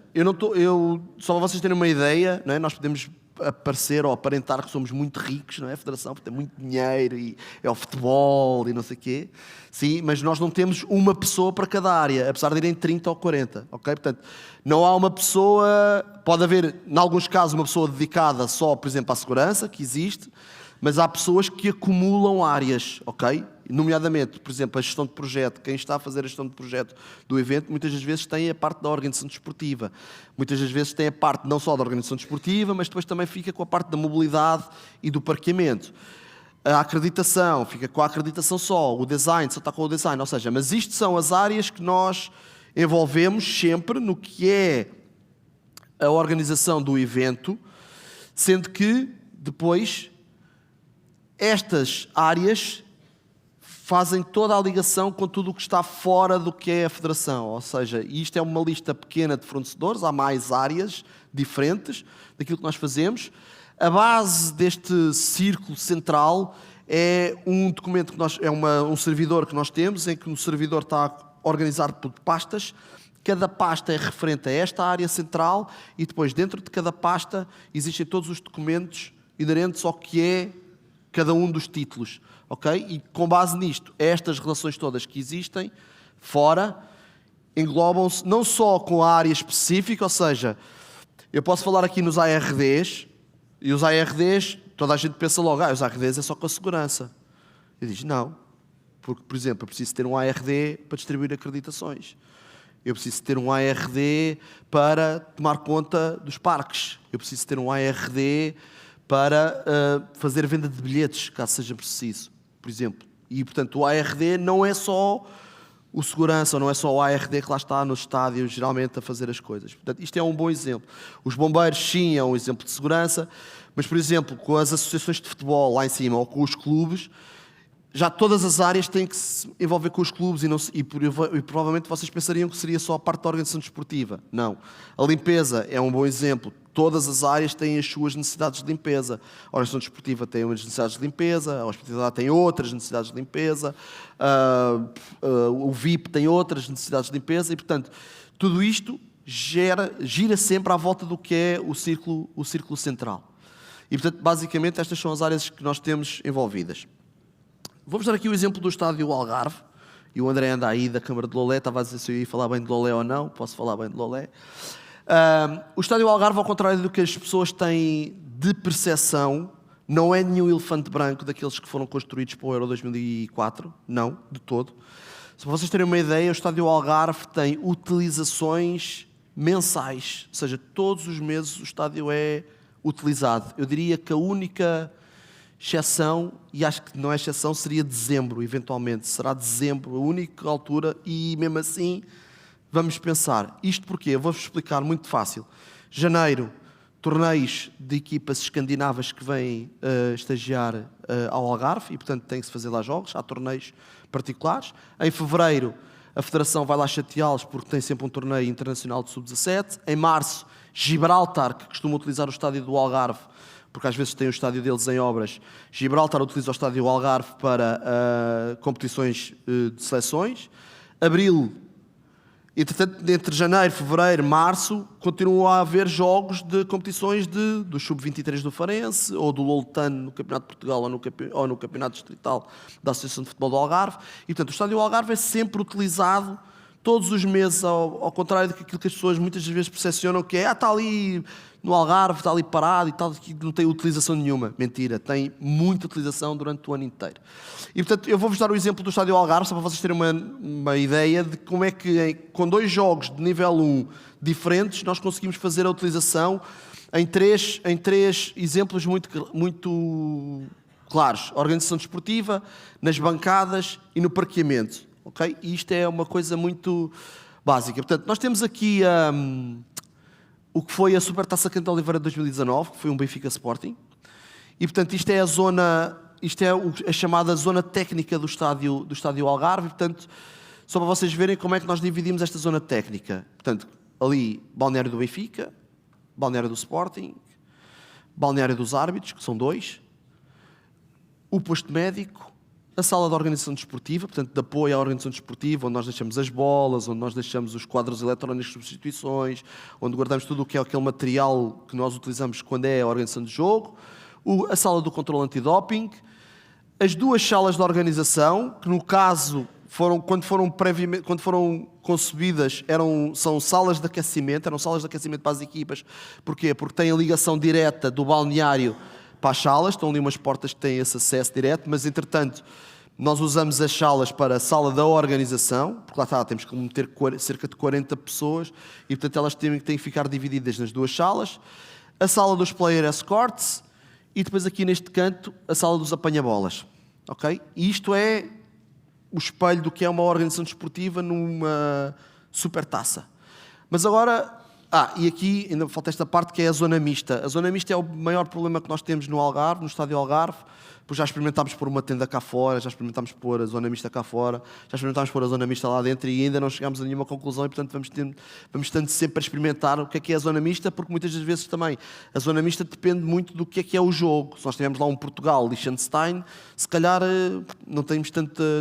só para vocês terem uma ideia, não é? Nós podemos aparecer ou aparentar que somos muito ricos, não é? A Federação tem muito dinheiro e é o futebol e não sei o quê. Sim, mas nós não temos uma pessoa para cada área, apesar de irem 30 ou 40, ok? Portanto, não há uma pessoa, pode haver, em alguns casos, uma pessoa dedicada só, por exemplo, à segurança, que existe, mas há pessoas que acumulam áreas, ok? Nomeadamente, por exemplo, a gestão de projeto. Quem está a fazer a gestão de projeto do evento, muitas das vezes tem a parte da organização desportiva. Muitas das vezes tem a parte não só da organização desportiva, mas depois também fica com a parte da mobilidade e do parqueamento. A acreditação, fica com a acreditação só. O design, só está com o design. Ou seja, mas isto são as áreas que nós envolvemos sempre no que é a organização do evento, sendo que depois estas áreas fazem toda a ligação com tudo o que está fora do que é a Federação. Ou seja, isto é uma lista pequena de fornecedores, há mais áreas diferentes daquilo que nós fazemos. A base deste círculo central é um documento que um servidor que nós temos, em que o servidor está organizado por pastas. Cada pasta é referente a esta área central e depois dentro de cada pasta existem todos os documentos inerentes ao que é cada um dos títulos, ok? E com base nisto, estas relações todas que existem fora englobam-se não só com a área específica, ou seja, eu posso falar aqui nos ARDs, e os ARDs, toda a gente pensa logo, os ARDs é só com a segurança. Eu digo, não, porque, por exemplo, eu preciso ter um ARD para distribuir acreditações. Eu preciso ter um ARD para tomar conta dos parques. Eu preciso ter um ARD para fazer venda de bilhetes, caso seja preciso, por exemplo. E, portanto, o ARD não é só o segurança, não é só o ARD que lá está no estádio, geralmente, a fazer as coisas. Portanto, isto é um bom exemplo. Os bombeiros, sim, é um exemplo de segurança, mas, por exemplo, com as associações de futebol lá em cima, ou com os clubes, já todas as áreas têm que se envolver com os clubes e provavelmente vocês pensariam que seria só a parte da organização desportiva. Não. A limpeza é um bom exemplo. Todas as áreas têm as suas necessidades de limpeza. A organização desportiva tem umas necessidades de limpeza, a hospitalidade tem outras necessidades de limpeza, o VIP tem outras necessidades de limpeza e, portanto, tudo isto gira sempre à volta do que é o círculo central. E, portanto, basicamente, estas são as áreas que nós temos envolvidas. Vou-vos dar aqui o exemplo do estádio Algarve. E o André anda aí da Câmara de Lolé, estava a dizer se eu ia falar bem de Lolé ou não. Posso falar bem de Lolé. O estádio Algarve, ao contrário do que as pessoas têm de percepção, não é nenhum elefante branco daqueles que foram construídos para o Euro 2004. Não, de todo. Se vocês terem uma ideia, o estádio Algarve tem utilizações mensais. Ou seja, todos os meses o estádio é utilizado. Eu diria que a única exceção, e acho que não é exceção, seria dezembro, eventualmente. Será dezembro a única altura e, mesmo assim, vamos pensar. Isto porquê? Eu vou-vos explicar muito fácil. Janeiro, torneios de equipas escandinavas que vêm estagiar ao Algarve e, portanto, tem que se fazer lá jogos. Há torneios particulares. Em fevereiro, a Federação vai lá chateá-los porque tem sempre um torneio internacional de sub-17. Em março, Gibraltar, que costuma utilizar o estádio do Algarve, porque às vezes tem o estádio deles em obras. Gibraltar utiliza o estádio Algarve para competições de seleções. Abril Entretanto, entre janeiro, fevereiro, março, continuam a haver jogos de competições do Sub-23 do Farense, ou do Loltano no Campeonato de Portugal, ou no Campeonato Distrital da Associação de Futebol do Algarve. E, portanto, o Estádio Algarve é sempre utilizado todos os meses, ao contrário daquilo que as pessoas muitas vezes percepcionam, que é, está ali no Algarve, está ali parado e tal, que não tem utilização nenhuma. Mentira, tem muita utilização durante o ano inteiro. E, portanto, eu vou-vos dar o exemplo do Estádio Algarve, só para vocês terem uma ideia de como é que, com 2 jogos de nível 1 diferentes, nós conseguimos fazer a utilização em três exemplos muito claros. A organização desportiva, nas bancadas e no parqueamento. Okay? E isto é uma coisa muito básica. Portanto, nós temos aqui o que foi a Supertaça Canto Oliveira de 2019, que foi um Benfica Sporting. E, portanto, isto é a chamada zona técnica do estádio Algarve. E, portanto, só para vocês verem como é que nós dividimos esta zona técnica. Portanto, ali, balneário do Benfica, balneário do Sporting, balneário dos árbitros, que são 2, o posto médico, a sala de organização desportiva, portanto, de apoio à organização desportiva, onde nós deixamos as bolas, onde nós deixamos os quadros eletrónicos de substituições, onde guardamos tudo o que é aquele material que nós utilizamos quando é a organização de jogo, a sala do controle antidoping, as 2 salas de organização, que no caso, quando foram concebidas, são salas de aquecimento, eram salas de aquecimento para as equipas. Porquê? Porque têm a ligação direta do balneário para as salas, estão ali umas portas que têm esse acesso direto, mas entretanto nós usamos as salas para a sala da organização, porque lá está, temos que meter cerca de 40 pessoas e portanto elas têm que ficar divididas nas 2 salas, a sala dos player escorts e depois aqui neste canto a sala dos apanha-bolas. Okay? E isto é o espelho do que é uma organização desportiva numa supertaça. Mas agora... e aqui ainda falta esta parte que é a zona mista. A zona mista é o maior problema que nós temos no Algarve, no Estádio Algarve, pois já experimentámos pôr uma tenda cá fora, já experimentámos pôr a zona mista cá fora, já experimentámos pôr a zona mista lá dentro e ainda não chegámos a nenhuma conclusão e, portanto, vamos tendo sempre a experimentar o que é a zona mista, porque muitas das vezes também a zona mista depende muito do que é o jogo. Se nós tivermos lá um Portugal, Liechtenstein, se calhar não temos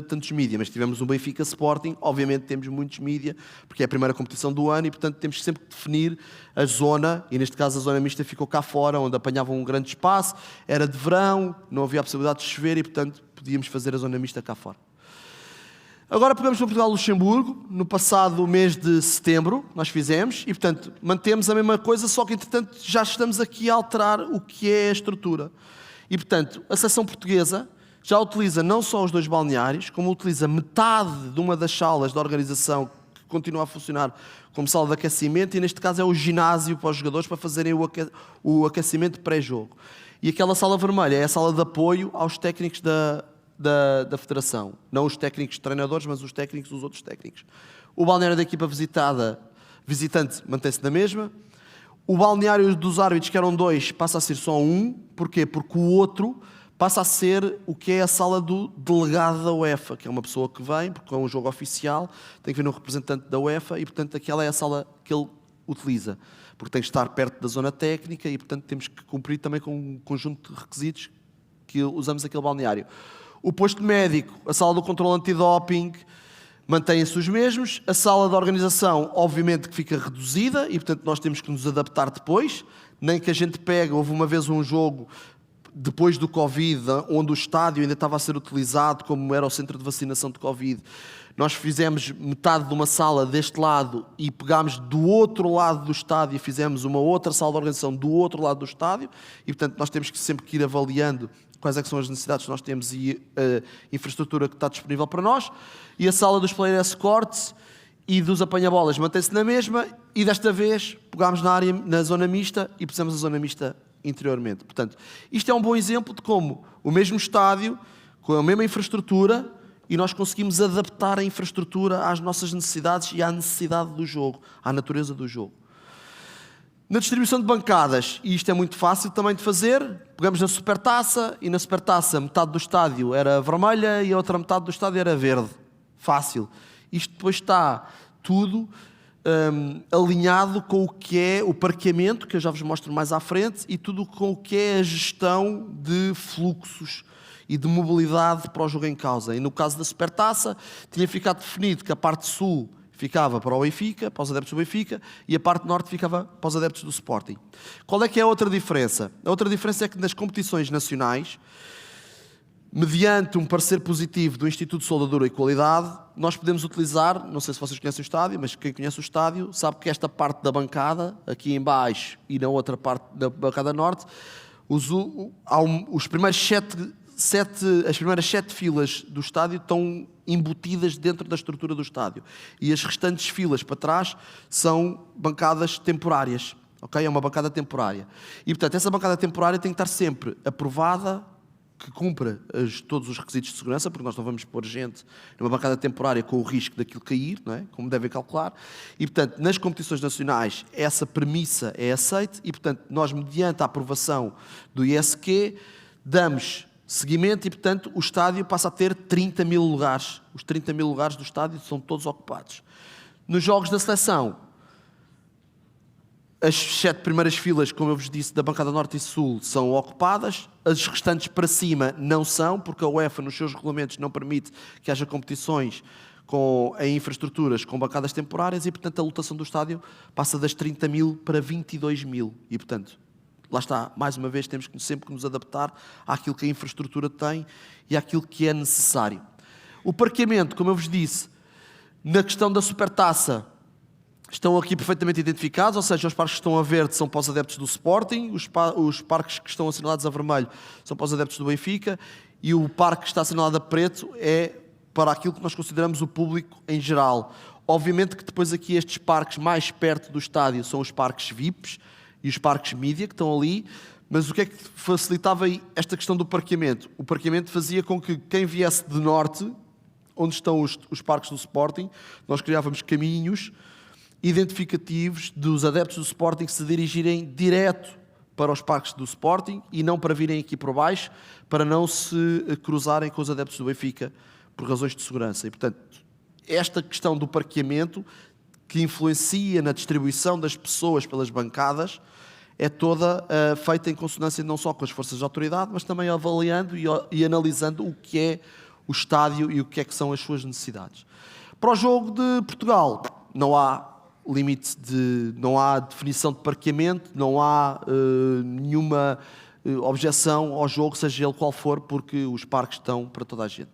tantos mídia, mas se tivermos um Benfica Sporting, obviamente temos muitos mídia, porque é a primeira competição do ano e, portanto, temos sempre que definir a zona, e neste caso a zona mista ficou cá fora, onde apanhavam um grande espaço, era de verão, não havia a possibilidade de chover e, portanto, podíamos fazer a zona mista cá fora. Agora pegamos para Portugal-Luxemburgo, no passado mês de setembro, nós fizemos, e, portanto, mantemos a mesma coisa, só que, entretanto, já estamos aqui a alterar o que é a estrutura. E, portanto, a seleção portuguesa já utiliza não só os 2 balneários, como utiliza metade de uma das salas da organização que continua a funcionar como sala de aquecimento, e neste caso é o ginásio para os jogadores para fazerem o aquecimento pré-jogo. E aquela sala vermelha é a sala de apoio aos técnicos da federação. Não os técnicos treinadores, mas os técnicos dos outros técnicos. O balneário da equipa visitante mantém-se na mesma. O balneário dos árbitros, que eram 2, passa a ser só 1. Porquê? Porque o outro passa a ser o que é a sala do delegado da UEFA, que é uma pessoa que vem, porque é um jogo oficial, tem que vir um representante da UEFA e, portanto, aquela é a sala que ele utiliza, porque tem que estar perto da zona técnica e, portanto, temos que cumprir também com um conjunto de requisitos que usamos aquele balneário. O posto médico, a sala do controle antidoping, mantêm-se os mesmos. A sala de organização, obviamente, que fica reduzida e, portanto, nós temos que nos adaptar depois. Nem que a gente pegue, houve uma vez um jogo depois do Covid, onde o estádio ainda estava a ser utilizado como era o centro de vacinação de Covid. Nós fizemos metade de uma sala deste lado e pegámos do outro lado do estádio e fizemos uma outra sala de organização do outro lado do estádio e, portanto, nós temos que sempre ir avaliando quais é que são as necessidades que nós temos e a infraestrutura que está disponível para nós. E a sala dos player escorts e dos apanha-bolas mantém-se na mesma e, desta vez, pegámos na zona mista e pusemos a zona mista interiormente. Portanto, isto é um bom exemplo de como o mesmo estádio, com a mesma infraestrutura, e nós conseguimos adaptar a infraestrutura às nossas necessidades e à necessidade do jogo, à natureza do jogo. Na distribuição de bancadas, e isto é muito fácil também de fazer, pegamos na Supertaça, e na Supertaça metade do estádio era vermelha e a outra metade do estádio era verde. Fácil. Isto depois está tudo alinhado com o que é o parqueamento, que eu já vos mostro mais à frente, e tudo com o que é a gestão de fluxos e de mobilidade para o jogo em causa. E no caso da Supertaça, tinha ficado definido que a parte sul ficava para o Benfica, para os adeptos do Benfica, e a parte norte ficava para os adeptos do Sporting. Qual é que é a outra diferença? A outra diferença é que nas competições nacionais, mediante um parecer positivo do Instituto de Soldadura e Qualidade, nós podemos utilizar, não sei se vocês conhecem o estádio, mas quem conhece o estádio sabe que esta parte da bancada, aqui em baixo e na outra parte da bancada norte, os primeiros as primeiras 7 filas do estádio estão embutidas dentro da estrutura do estádio. E as restantes filas para trás são bancadas temporárias. Okay? É uma bancada temporária. E, portanto, essa bancada temporária tem que estar sempre aprovada, que cumpra todos os requisitos de segurança, porque nós não vamos pôr gente numa bancada temporária com o risco daquilo cair, não é? Como devem calcular. E, portanto, nas competições nacionais, essa premissa é aceita e, portanto, nós, mediante a aprovação do ISQ, damos seguimento e, portanto, o estádio passa a ter 30 mil lugares. Os 30 mil lugares do estádio são todos ocupados. Nos jogos da seleção, as 7 primeiras filas, como eu vos disse, da bancada norte e sul, são ocupadas. As restantes para cima não são, porque a UEFA, nos seus regulamentos, não permite que haja competições em infraestruturas com bancadas temporárias e, portanto, a lotação do estádio passa das 30 mil para 22 mil. E, portanto, lá está, mais uma vez, temos sempre que nos adaptar àquilo que a infraestrutura tem e àquilo que é necessário. O parqueamento, como eu vos disse, na questão da Supertaça, estão aqui perfeitamente identificados, ou seja, os parques que estão a verde são para os adeptos do Sporting, os parques que estão assinalados a vermelho são para os adeptos do Benfica e o parque que está assinalado a preto é para aquilo que nós consideramos o público em geral. Obviamente que depois aqui estes parques mais perto do estádio são os parques VIPs e os parques mídia que estão ali, mas o que é que facilitava esta questão do parqueamento? O parqueamento fazia com que quem viesse de norte, onde estão os parques do Sporting, nós criávamos caminhos identificativos dos adeptos do Sporting se dirigirem direto para os parques do Sporting e não para virem aqui por baixo, para não se cruzarem com os adeptos do Benfica por razões de segurança. E, portanto, esta questão do parqueamento, que influencia na distribuição das pessoas pelas bancadas, é toda feita em consonância não só com as forças de autoridade, mas também avaliando e analisando o que é o estádio e o que é que são as suas necessidades. Para o jogo de Portugal, não há não há definição de parqueamento, não há nenhuma objeção ao jogo, seja ele qual for, porque os parques estão para toda a gente.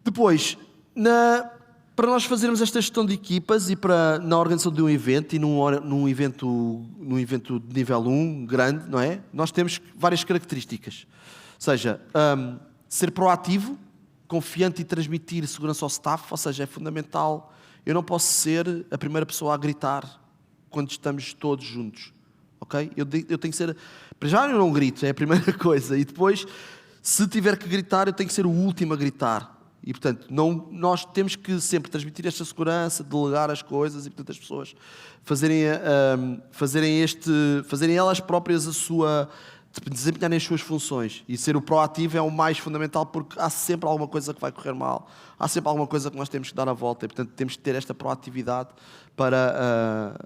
Depois, para nós fazermos esta gestão de equipas e na organização de um evento e num evento de nível 1, grande, não é? Nós temos várias características. Ou seja, ser proativo, confiante e transmitir segurança ao staff, ou seja, é fundamental. Eu não posso ser a primeira pessoa a gritar quando estamos todos juntos, ok? Eu tenho que ser... Para já eu não grito, é a primeira coisa. E depois, se tiver que gritar, eu tenho que ser o último a gritar. E, portanto, nós temos que sempre transmitir esta segurança, delegar as coisas e, portanto, as pessoas fazerem elas próprias desempenharem as suas funções. E ser o proativo é o mais fundamental, porque há sempre alguma coisa que vai correr mal, há sempre alguma coisa que nós temos que dar a volta e, portanto, temos que ter esta proatividade para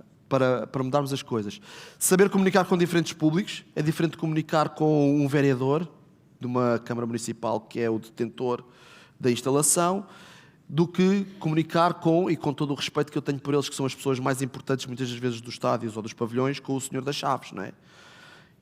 mudarmos as coisas. Saber comunicar com diferentes públicos é diferente de comunicar com um vereador de uma Câmara Municipal, que é o detentor da instalação, do que comunicar e com todo o respeito que eu tenho por eles, que são as pessoas mais importantes, muitas das vezes, dos estádios ou dos pavilhões, com o Senhor das Chaves, não é?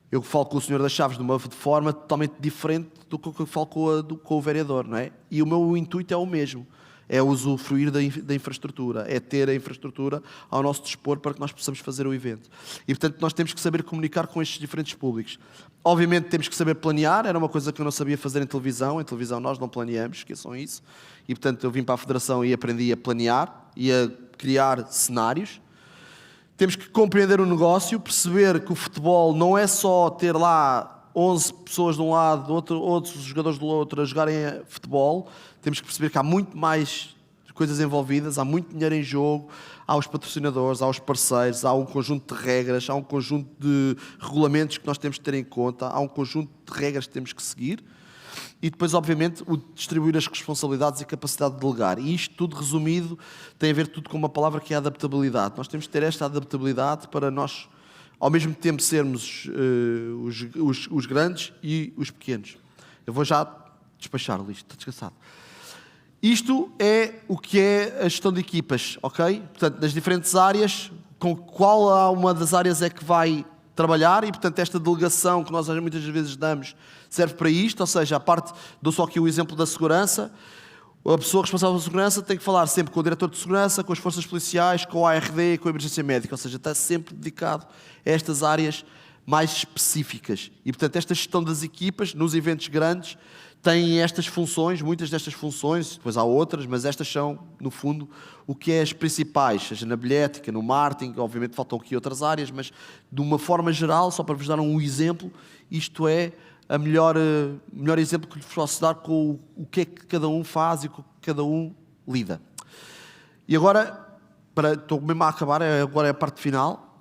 Eu falo com o Senhor das Chaves de uma forma totalmente diferente do que eu falo com o vereador, não é? E o meu intuito é o mesmo. É usufruir da infraestrutura. É ter a infraestrutura ao nosso dispor para que nós possamos fazer o evento. E, portanto, nós temos que saber comunicar com estes diferentes públicos. Obviamente, temos que saber planear. Era uma coisa que eu não sabia fazer em televisão. Em televisão nós não planeamos, esqueçam isso. E, portanto, eu vim para a Federação e aprendi a planear e a criar cenários. Temos que compreender o negócio, perceber que o futebol não é só ter lá 11 pessoas de um lado, outros jogadores do outro a jogarem futebol. Temos que perceber que há muito mais coisas envolvidas, há muito dinheiro em jogo, há os patrocinadores, há os parceiros, há um conjunto de regras, há um conjunto de regulamentos que nós temos que ter em conta, há um conjunto de regras que temos que seguir. E depois, obviamente, o distribuir as responsabilidades e a capacidade de delegar. E isto tudo resumido tem a ver tudo com uma palavra que é a adaptabilidade. Nós temos que ter esta adaptabilidade para nós, ao mesmo tempo, sermos os grandes e os pequenos. Eu vou já despachar, Luís, estou descansado. Isto é o que é a gestão de equipas, ok? Portanto, nas diferentes áreas, com qual uma das áreas é que vai trabalhar e, portanto, esta delegação que nós muitas vezes damos serve para isto, ou seja, a parte, dou só aqui o exemplo da segurança, a pessoa responsável pela segurança tem que falar sempre com o diretor de segurança, com as forças policiais, com a ARD e com a emergência médica, ou seja, está sempre dedicado a estas áreas mais específicas. E, portanto, esta gestão das equipas, nos eventos grandes, tem estas funções, muitas destas funções, depois há outras, mas estas são, no fundo, o que é as principais, seja na bilhética, no marketing, obviamente faltam aqui outras áreas, mas de uma forma geral, só para vos dar um exemplo, isto é o melhor exemplo que lhe posso dar com o que é que cada um faz e com o que cada um lida. E agora, estou mesmo a acabar, agora é a parte final.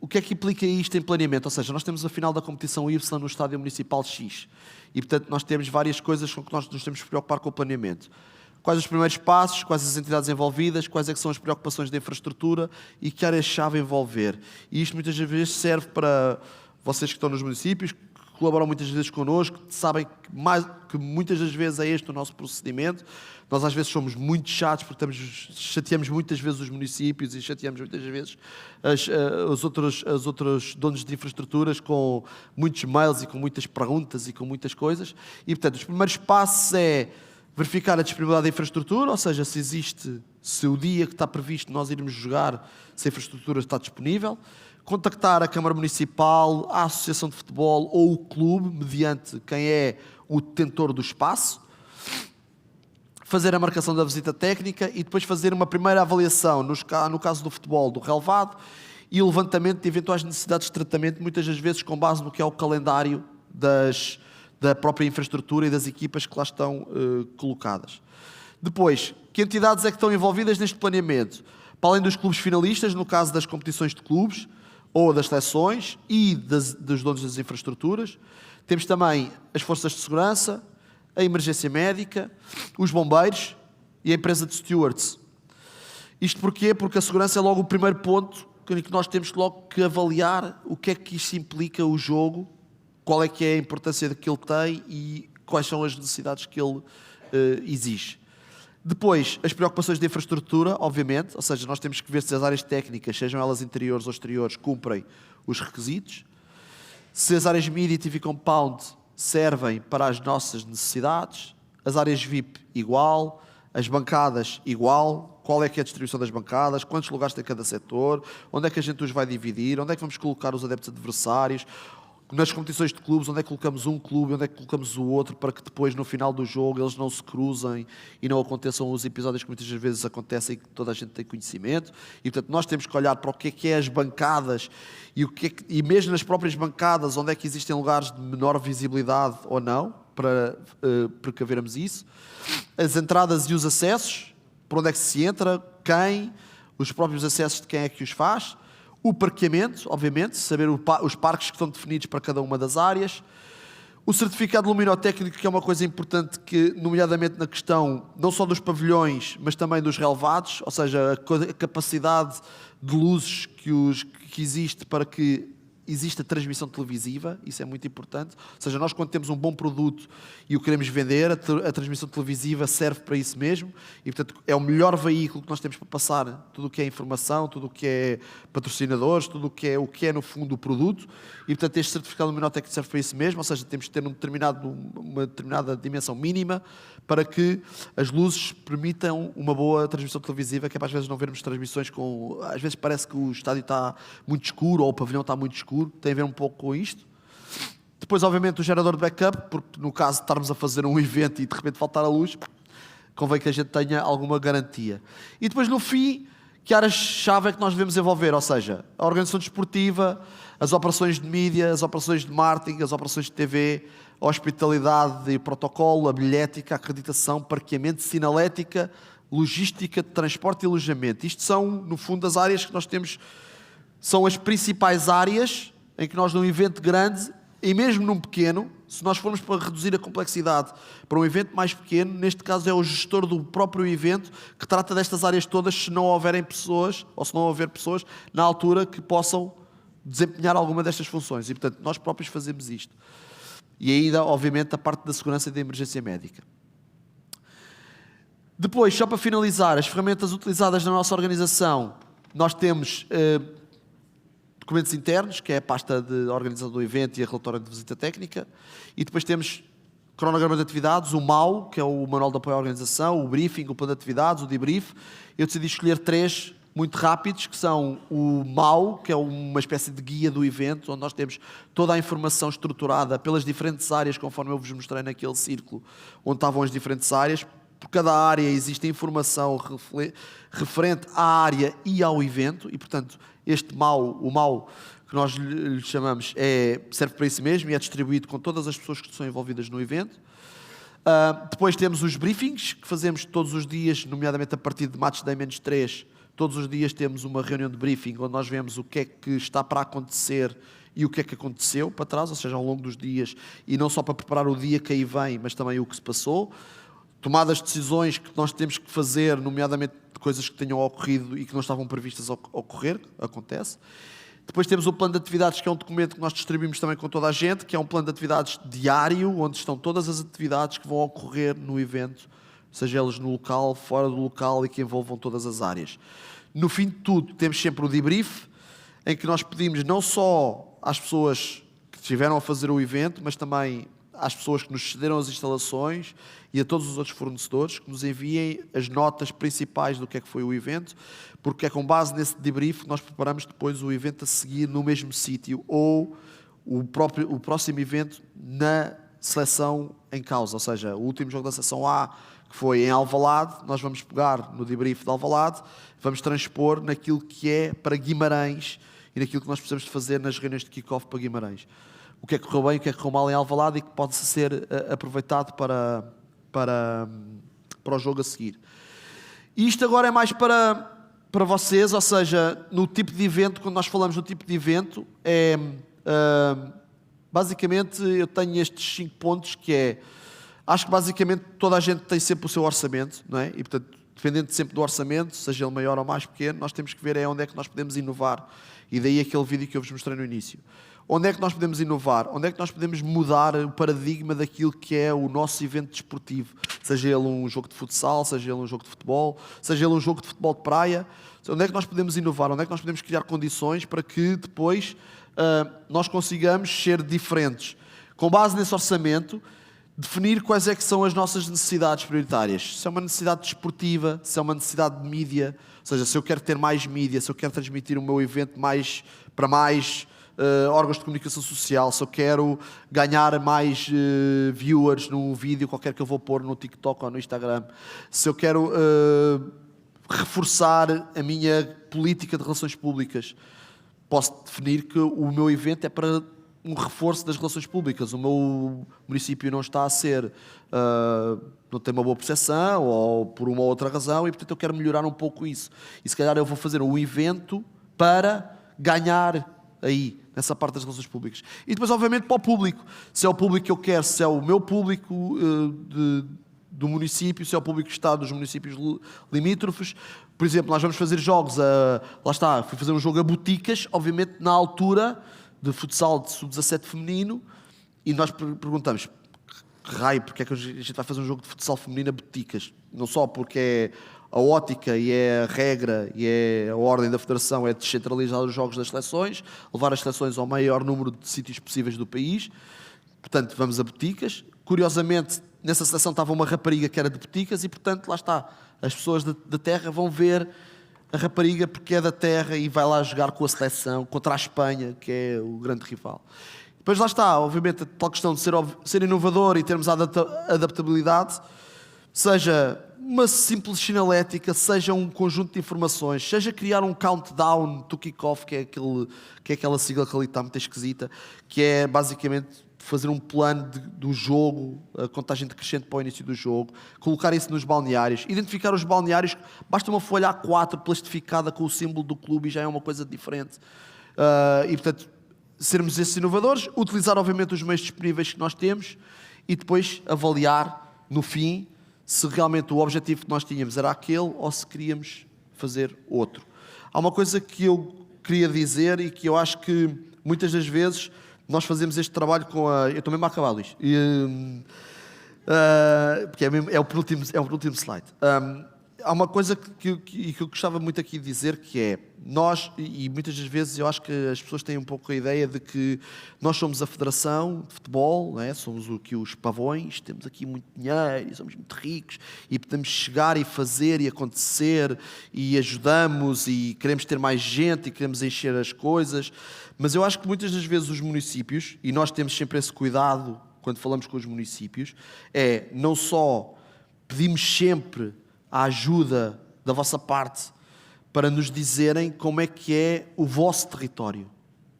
O que é que implica isto em planeamento? Ou seja, nós temos a final da competição Y no Estádio Municipal X e, portanto, nós temos várias coisas com que nós nos temos que preocupar com o planeamento. Quais os primeiros passos, quais as entidades envolvidas, quais é que são as preocupações de infraestrutura e que áreas-chave envolver. E isto muitas vezes serve para vocês que estão nos municípios, que colaboram muitas vezes connosco, sabem que muitas das vezes é este o nosso procedimento. Nós às vezes somos muito chatos porque chateamos muitas vezes os municípios e chateamos muitas vezes os outros donos de infraestruturas com muitos mails e com muitas perguntas e com muitas coisas. E, portanto, os primeiros passos é verificar a disponibilidade da infraestrutura, ou seja, se o dia que está previsto nós irmos jogar, se a infraestrutura está disponível. Contactar a Câmara Municipal, a Associação de Futebol ou o clube, mediante quem é o detentor do espaço. Fazer a marcação da visita técnica e depois fazer uma primeira avaliação, no caso do futebol, do relevado, e o levantamento de eventuais necessidades de tratamento, muitas das vezes com base no que é o calendário da própria infraestrutura e das equipas que lá estão colocadas. Depois, que entidades é que estão envolvidas neste planeamento? Para além dos clubes finalistas, no caso das competições de clubes, ou das seleções e dos donos das infraestruturas, temos também as forças de segurança, a emergência médica, os bombeiros e a empresa de stewards. Isto porquê? Porque a segurança é logo o primeiro ponto que nós temos logo que avaliar o que é que isto implica o jogo, qual é que é a importância que ele tem e quais são as necessidades que ele exige. Depois, as preocupações de infraestrutura, obviamente, ou seja, nós temos que ver se as áreas técnicas, sejam elas interiores ou exteriores, cumprem os requisitos. Se as áreas Media, TV Compound servem para as nossas necessidades, as áreas VIP igual, as bancadas igual, qual é que é a distribuição das bancadas, quantos lugares tem cada setor, onde é que a gente os vai dividir, onde é que vamos colocar os adeptos adversários, nas competições de clubes, onde é que colocamos um clube, onde é que colocamos o outro, para que depois, no final do jogo, eles não se cruzem e não aconteçam os episódios que muitas vezes acontecem e que toda a gente tem conhecimento. E, portanto, nós temos que olhar para o que é as bancadas e mesmo nas próprias bancadas, onde é que existem lugares de menor visibilidade ou não, para precavermos isso. As entradas e os acessos, por onde é que se entra, quem, os próprios acessos de quem é que os faz. O parqueamento, obviamente, saber os parques que estão definidos para cada uma das áreas. O certificado luminotécnico, que é uma coisa importante, que, nomeadamente na questão não só dos pavilhões, mas também dos relevados, ou seja, a capacidade de luzes que existe para que exista transmissão televisiva, isso é muito importante. Ou seja, nós quando temos um bom produto e o queremos vender, a transmissão televisiva serve para isso mesmo e, portanto, é o melhor veículo que nós temos para passar tudo o que é informação, tudo o que é patrocinadores, tudo o que é no fundo o produto e, portanto, este certificado luminotécnico serve para isso mesmo, ou seja, temos que ter uma determinada dimensão mínima para que as luzes permitam uma boa transmissão televisiva, que é para às vezes não vermos transmissões com... Às vezes parece que o estádio está muito escuro ou o pavilhão está muito escuro, tem a ver um pouco com isto. Depois, obviamente, o gerador de backup, porque no caso de estarmos a fazer um evento e de repente faltar a luz, convém que a gente tenha alguma garantia. E depois, no fim, que áreas-chave é que nós devemos envolver? Ou seja, a organização desportiva, as operações de mídia, as operações de marketing, as operações de TV, a hospitalidade e protocolo, a bilhética, a acreditação, parqueamento, sinalética, logística de transporte e alojamento. Isto são, no fundo, as áreas que nós temos... São as principais áreas em que nós, num evento grande, e mesmo num pequeno, se nós formos para reduzir a complexidade para um evento mais pequeno, neste caso é o gestor do próprio evento que trata destas áreas todas, se não houverem pessoas, ou se não houver pessoas, na altura que possam desempenhar alguma destas funções. E, portanto, nós próprios fazemos isto. E ainda, obviamente, a parte da segurança e da emergência médica. Depois, só para finalizar, as ferramentas utilizadas na nossa organização, nós temos documentos internos, que é a pasta de organização do evento e a relatório de visita técnica, e depois temos cronograma de atividades, o MAU, que é o Manual de Apoio à Organização, o Briefing, o Plano de Atividades, o Debrief. Eu decidi escolher 3 muito rápidos, que são o MAU, que é uma espécie de guia do evento, onde nós temos toda a informação estruturada pelas diferentes áreas, conforme eu vos mostrei naquele círculo, onde estavam as diferentes áreas. Por cada área existe informação referente à área e ao evento, e, portanto, este MAU, o MAU, que nós lhe chamamos, serve para isso mesmo e é distribuído com todas as pessoas que estão envolvidas no evento. Depois temos os briefings, que fazemos todos os dias, nomeadamente a partir de Match Day -3, todos os dias temos uma reunião de briefing, onde nós vemos o que é que está para acontecer e o que é que aconteceu para trás, ou seja, ao longo dos dias, e não só para preparar o dia que aí vem, mas também o que se passou. Tomadas de decisões que nós temos que fazer, nomeadamente de coisas que tenham ocorrido e que não estavam previstas a ocorrer, acontece. Depois temos o plano de atividades, que é um documento que nós distribuímos também com toda a gente, que é um plano de atividades diário, onde estão todas as atividades que vão ocorrer no evento, seja elas no local, fora do local e que envolvam todas as áreas. No fim de tudo, temos sempre o debrief, em que nós pedimos não só às pessoas que estiveram a fazer o evento, mas também às pessoas que nos cederam as instalações e a todos os outros fornecedores que nos enviem as notas principais do que é que foi o evento, porque é com base nesse debrief que nós preparamos depois o evento a seguir no mesmo sítio ou o próximo evento na seleção em causa. Ou seja, o último jogo da seleção A, que foi em Alvalade, nós vamos pegar no debrief de Alvalade, vamos transpor naquilo que é para Guimarães e naquilo que nós precisamos de fazer nas reuniões de kick-off para Guimarães. O que é que correu bem, o que é que correu mal em Alvalade e que pode ser aproveitado para o jogo a seguir. E isto agora é mais para vocês, ou seja, no tipo de evento, quando nós falamos no tipo de evento, basicamente eu tenho estes 5 pontos, que é, acho que basicamente toda a gente tem sempre o seu orçamento, não é? E portanto, dependendo sempre do orçamento, seja ele maior ou mais pequeno, nós temos que ver onde é que nós podemos inovar. E daí aquele vídeo que eu vos mostrei no início. Onde é que nós podemos inovar? Onde é que nós podemos mudar o paradigma daquilo que é o nosso evento desportivo? Seja ele um jogo de futsal, seja ele um jogo de futebol, seja ele um jogo de futebol de praia. Onde é que nós podemos inovar? Onde é que nós podemos criar condições para que depois nós consigamos ser diferentes? Com base nesse orçamento, definir quais é que são as nossas necessidades prioritárias. Se é uma necessidade desportiva, se é uma necessidade de mídia, ou seja, se eu quero ter mais mídia, se eu quero transmitir o meu evento para mais órgãos de comunicação social, se eu quero ganhar mais viewers num vídeo qualquer que eu vou pôr no TikTok ou no Instagram, se eu quero reforçar a minha política de relações públicas, posso definir que o meu evento é para um reforço das relações públicas. O meu município não está a ser, não tem uma boa percepção ou por uma ou outra razão e, portanto, eu quero melhorar um pouco isso. E se calhar eu vou fazer um evento para ganhar aí, nessa parte das relações públicas. E depois, obviamente, para o público. Se é o público que eu quero, se é o meu público do município, se é o público que está dos municípios limítrofes. Por exemplo, nós vamos fazer jogos lá está, fui fazer um jogo a Boticas, obviamente na altura de futsal de sub-17 feminino, e nós perguntamos, raio, porque é que a gente vai fazer um jogo de futsal feminino a Boticas? Não só porque é a ótica e é a regra e é a ordem da Federação é descentralizar os jogos das seleções, levar as seleções ao maior número de sítios possíveis do país. Portanto, vamos a Boticas. Curiosamente, nessa seleção estava uma rapariga que era de Boticas e, portanto, lá está. As pessoas da terra vão ver a rapariga porque é da terra e vai lá jogar com a seleção contra a Espanha, que é o grande rival. Depois lá está, obviamente, a tal questão de ser inovador e termos a adaptabilidade, seja uma simples sinalética, seja um conjunto de informações, seja criar um countdown to kick-off, que é aquela sigla que ali está muito esquisita, que é basicamente fazer um plano do jogo, a contagem decrescente para o início do jogo, colocar isso nos balneários, identificar os balneários, basta uma folha A4 plastificada com o símbolo do clube e já é uma coisa diferente. E, portanto, sermos esses inovadores, utilizar, obviamente, os meios disponíveis que nós temos e depois avaliar, no fim, se realmente o objetivo que nós tínhamos era aquele ou se queríamos fazer outro. Há uma coisa que eu queria dizer e que eu acho que muitas das vezes nós fazemos este trabalho com a... Eu estou mesmo a acabar, Luís. Porque é o penúltimo slide. Há uma coisa que eu gostava muito aqui de dizer, que é, nós, e muitas das vezes eu acho que as pessoas têm um pouco a ideia de que nós somos a federação de futebol, não é? Somos os pavões, temos aqui muito dinheiro, somos muito ricos, e podemos chegar e fazer e acontecer, e ajudamos, e queremos ter mais gente, e queremos encher as coisas, mas eu acho que muitas das vezes os municípios, e nós temos sempre esse cuidado quando falamos com os municípios, é não só pedimos sempre a ajuda da vossa parte para nos dizerem como é que é o vosso território.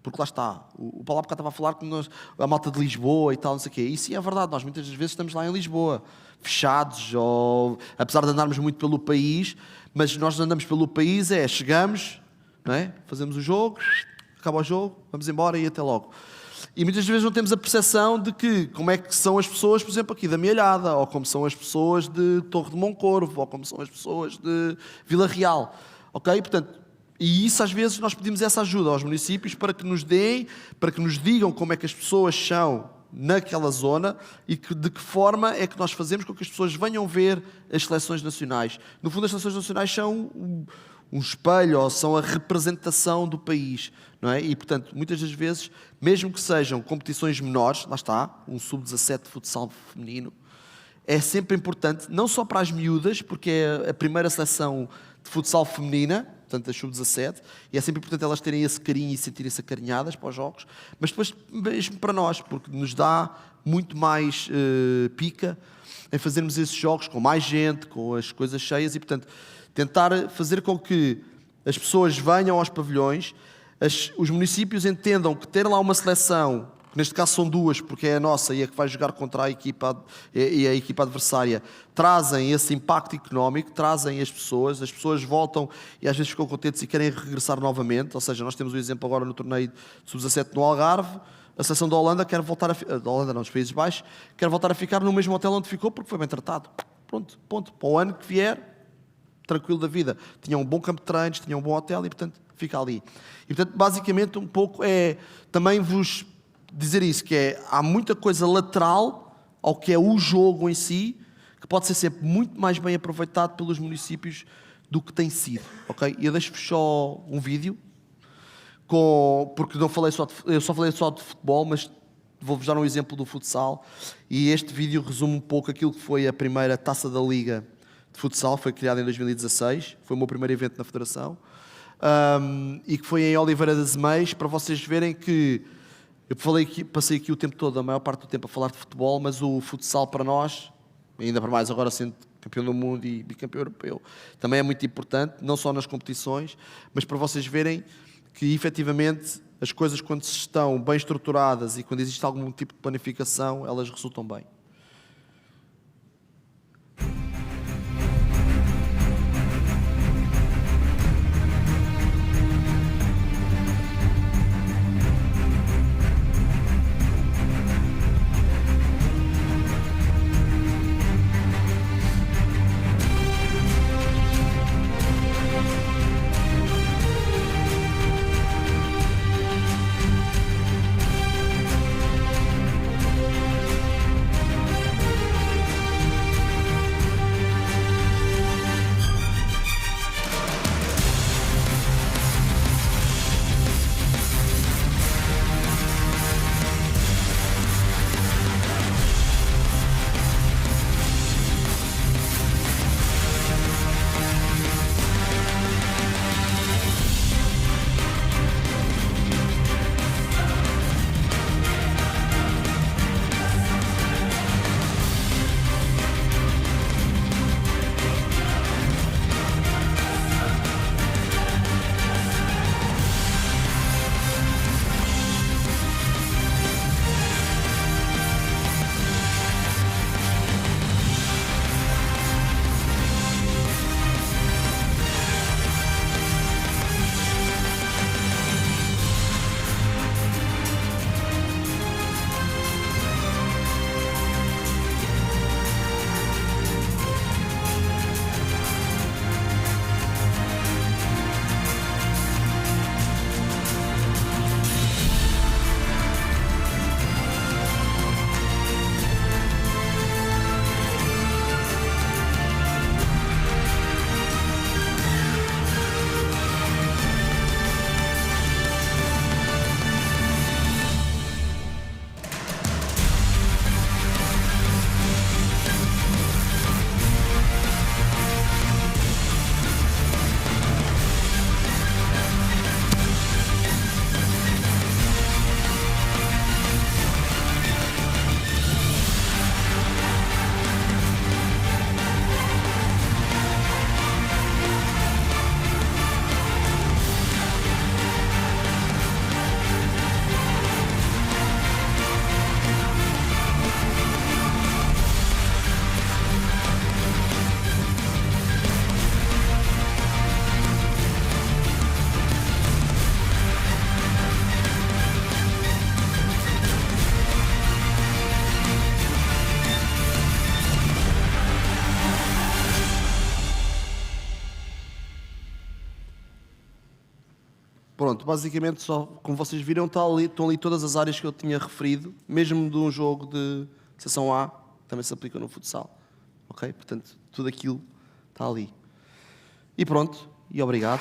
Porque lá está, o Paulo há bocado estava a falar com a malta de Lisboa e tal, não sei o quê. Isso é verdade, nós muitas das vezes estamos lá em Lisboa, fechados, ou apesar de andarmos muito pelo país, mas nós andamos pelo país, chegamos, não é? Fazemos o jogo, acaba o jogo, vamos embora e até logo. E muitas vezes não temos a percepção de que, como é que são as pessoas, por exemplo, aqui da Mielhada, ou como são as pessoas de Torre de Moncorvo, ou como são as pessoas de Vila Real. Ok? Portanto, e isso às vezes nós pedimos essa ajuda aos municípios para que nos deem, para que nos digam como é que as pessoas são naquela zona e de que forma é que nós fazemos com que as pessoas venham ver as seleções nacionais. No fundo, as seleções nacionais são um espelho, ou são a representação do país, não é? E, portanto, muitas das vezes, mesmo que sejam competições menores, lá está, um sub-17 de futsal feminino, é sempre importante, não só para as miúdas, porque é a primeira seleção de futsal feminina, portanto, as sub-17, e é sempre importante elas terem esse carinho e sentirem-se acarinhadas para os jogos, mas depois mesmo para nós, porque nos dá muito mais pica em fazermos esses jogos com mais gente, com as coisas cheias, e, portanto, tentar fazer com que as pessoas venham aos pavilhões, os municípios entendam que ter lá uma seleção, que neste caso são duas, porque é a nossa e a que vai jogar contra a equipa adversária, trazem esse impacto económico, trazem as pessoas voltam e às vezes ficam contentes e querem regressar novamente. Ou seja, nós temos o exemplo agora no torneio de sub-17 no Algarve, a seleção da Holanda quer voltar da Holanda não, dos Países Baixos, quer voltar a ficar no mesmo hotel onde ficou porque foi bem tratado. Pronto, ponto. Para o ano que vier, tranquilo da vida. Tinha um bom campo de treinos, tinha um bom hotel e, portanto, fica ali. E, portanto, basicamente, um pouco é também vos dizer isso, que é, há muita coisa lateral ao que é o jogo em si, que pode ser sempre muito mais bem aproveitado pelos municípios do que tem sido, ok? E eu deixo-vos só um vídeo, porque não falei eu só falei só de futebol, mas vou-vos dar um exemplo do futsal, e este vídeo resume um pouco aquilo que foi a primeira Taça da Liga de futsal, foi criado em 2016, foi o meu primeiro evento na Federação, e que foi em Oliveira das Meias, para vocês verem que eu passei aqui o tempo todo, a maior parte do tempo a falar de futebol, mas o futsal para nós, ainda para mais agora sendo campeão do mundo e bicampeão europeu, também é muito importante, não só nas competições, mas para vocês verem que efetivamente as coisas, quando estão bem estruturadas e quando existe algum tipo de planificação, elas resultam bem. Pronto, basicamente, só como vocês viram, estão ali todas as áreas que eu tinha referido, mesmo de um jogo de seção A, também se aplica no futsal. Ok? Portanto, tudo aquilo está ali. E pronto, e obrigado.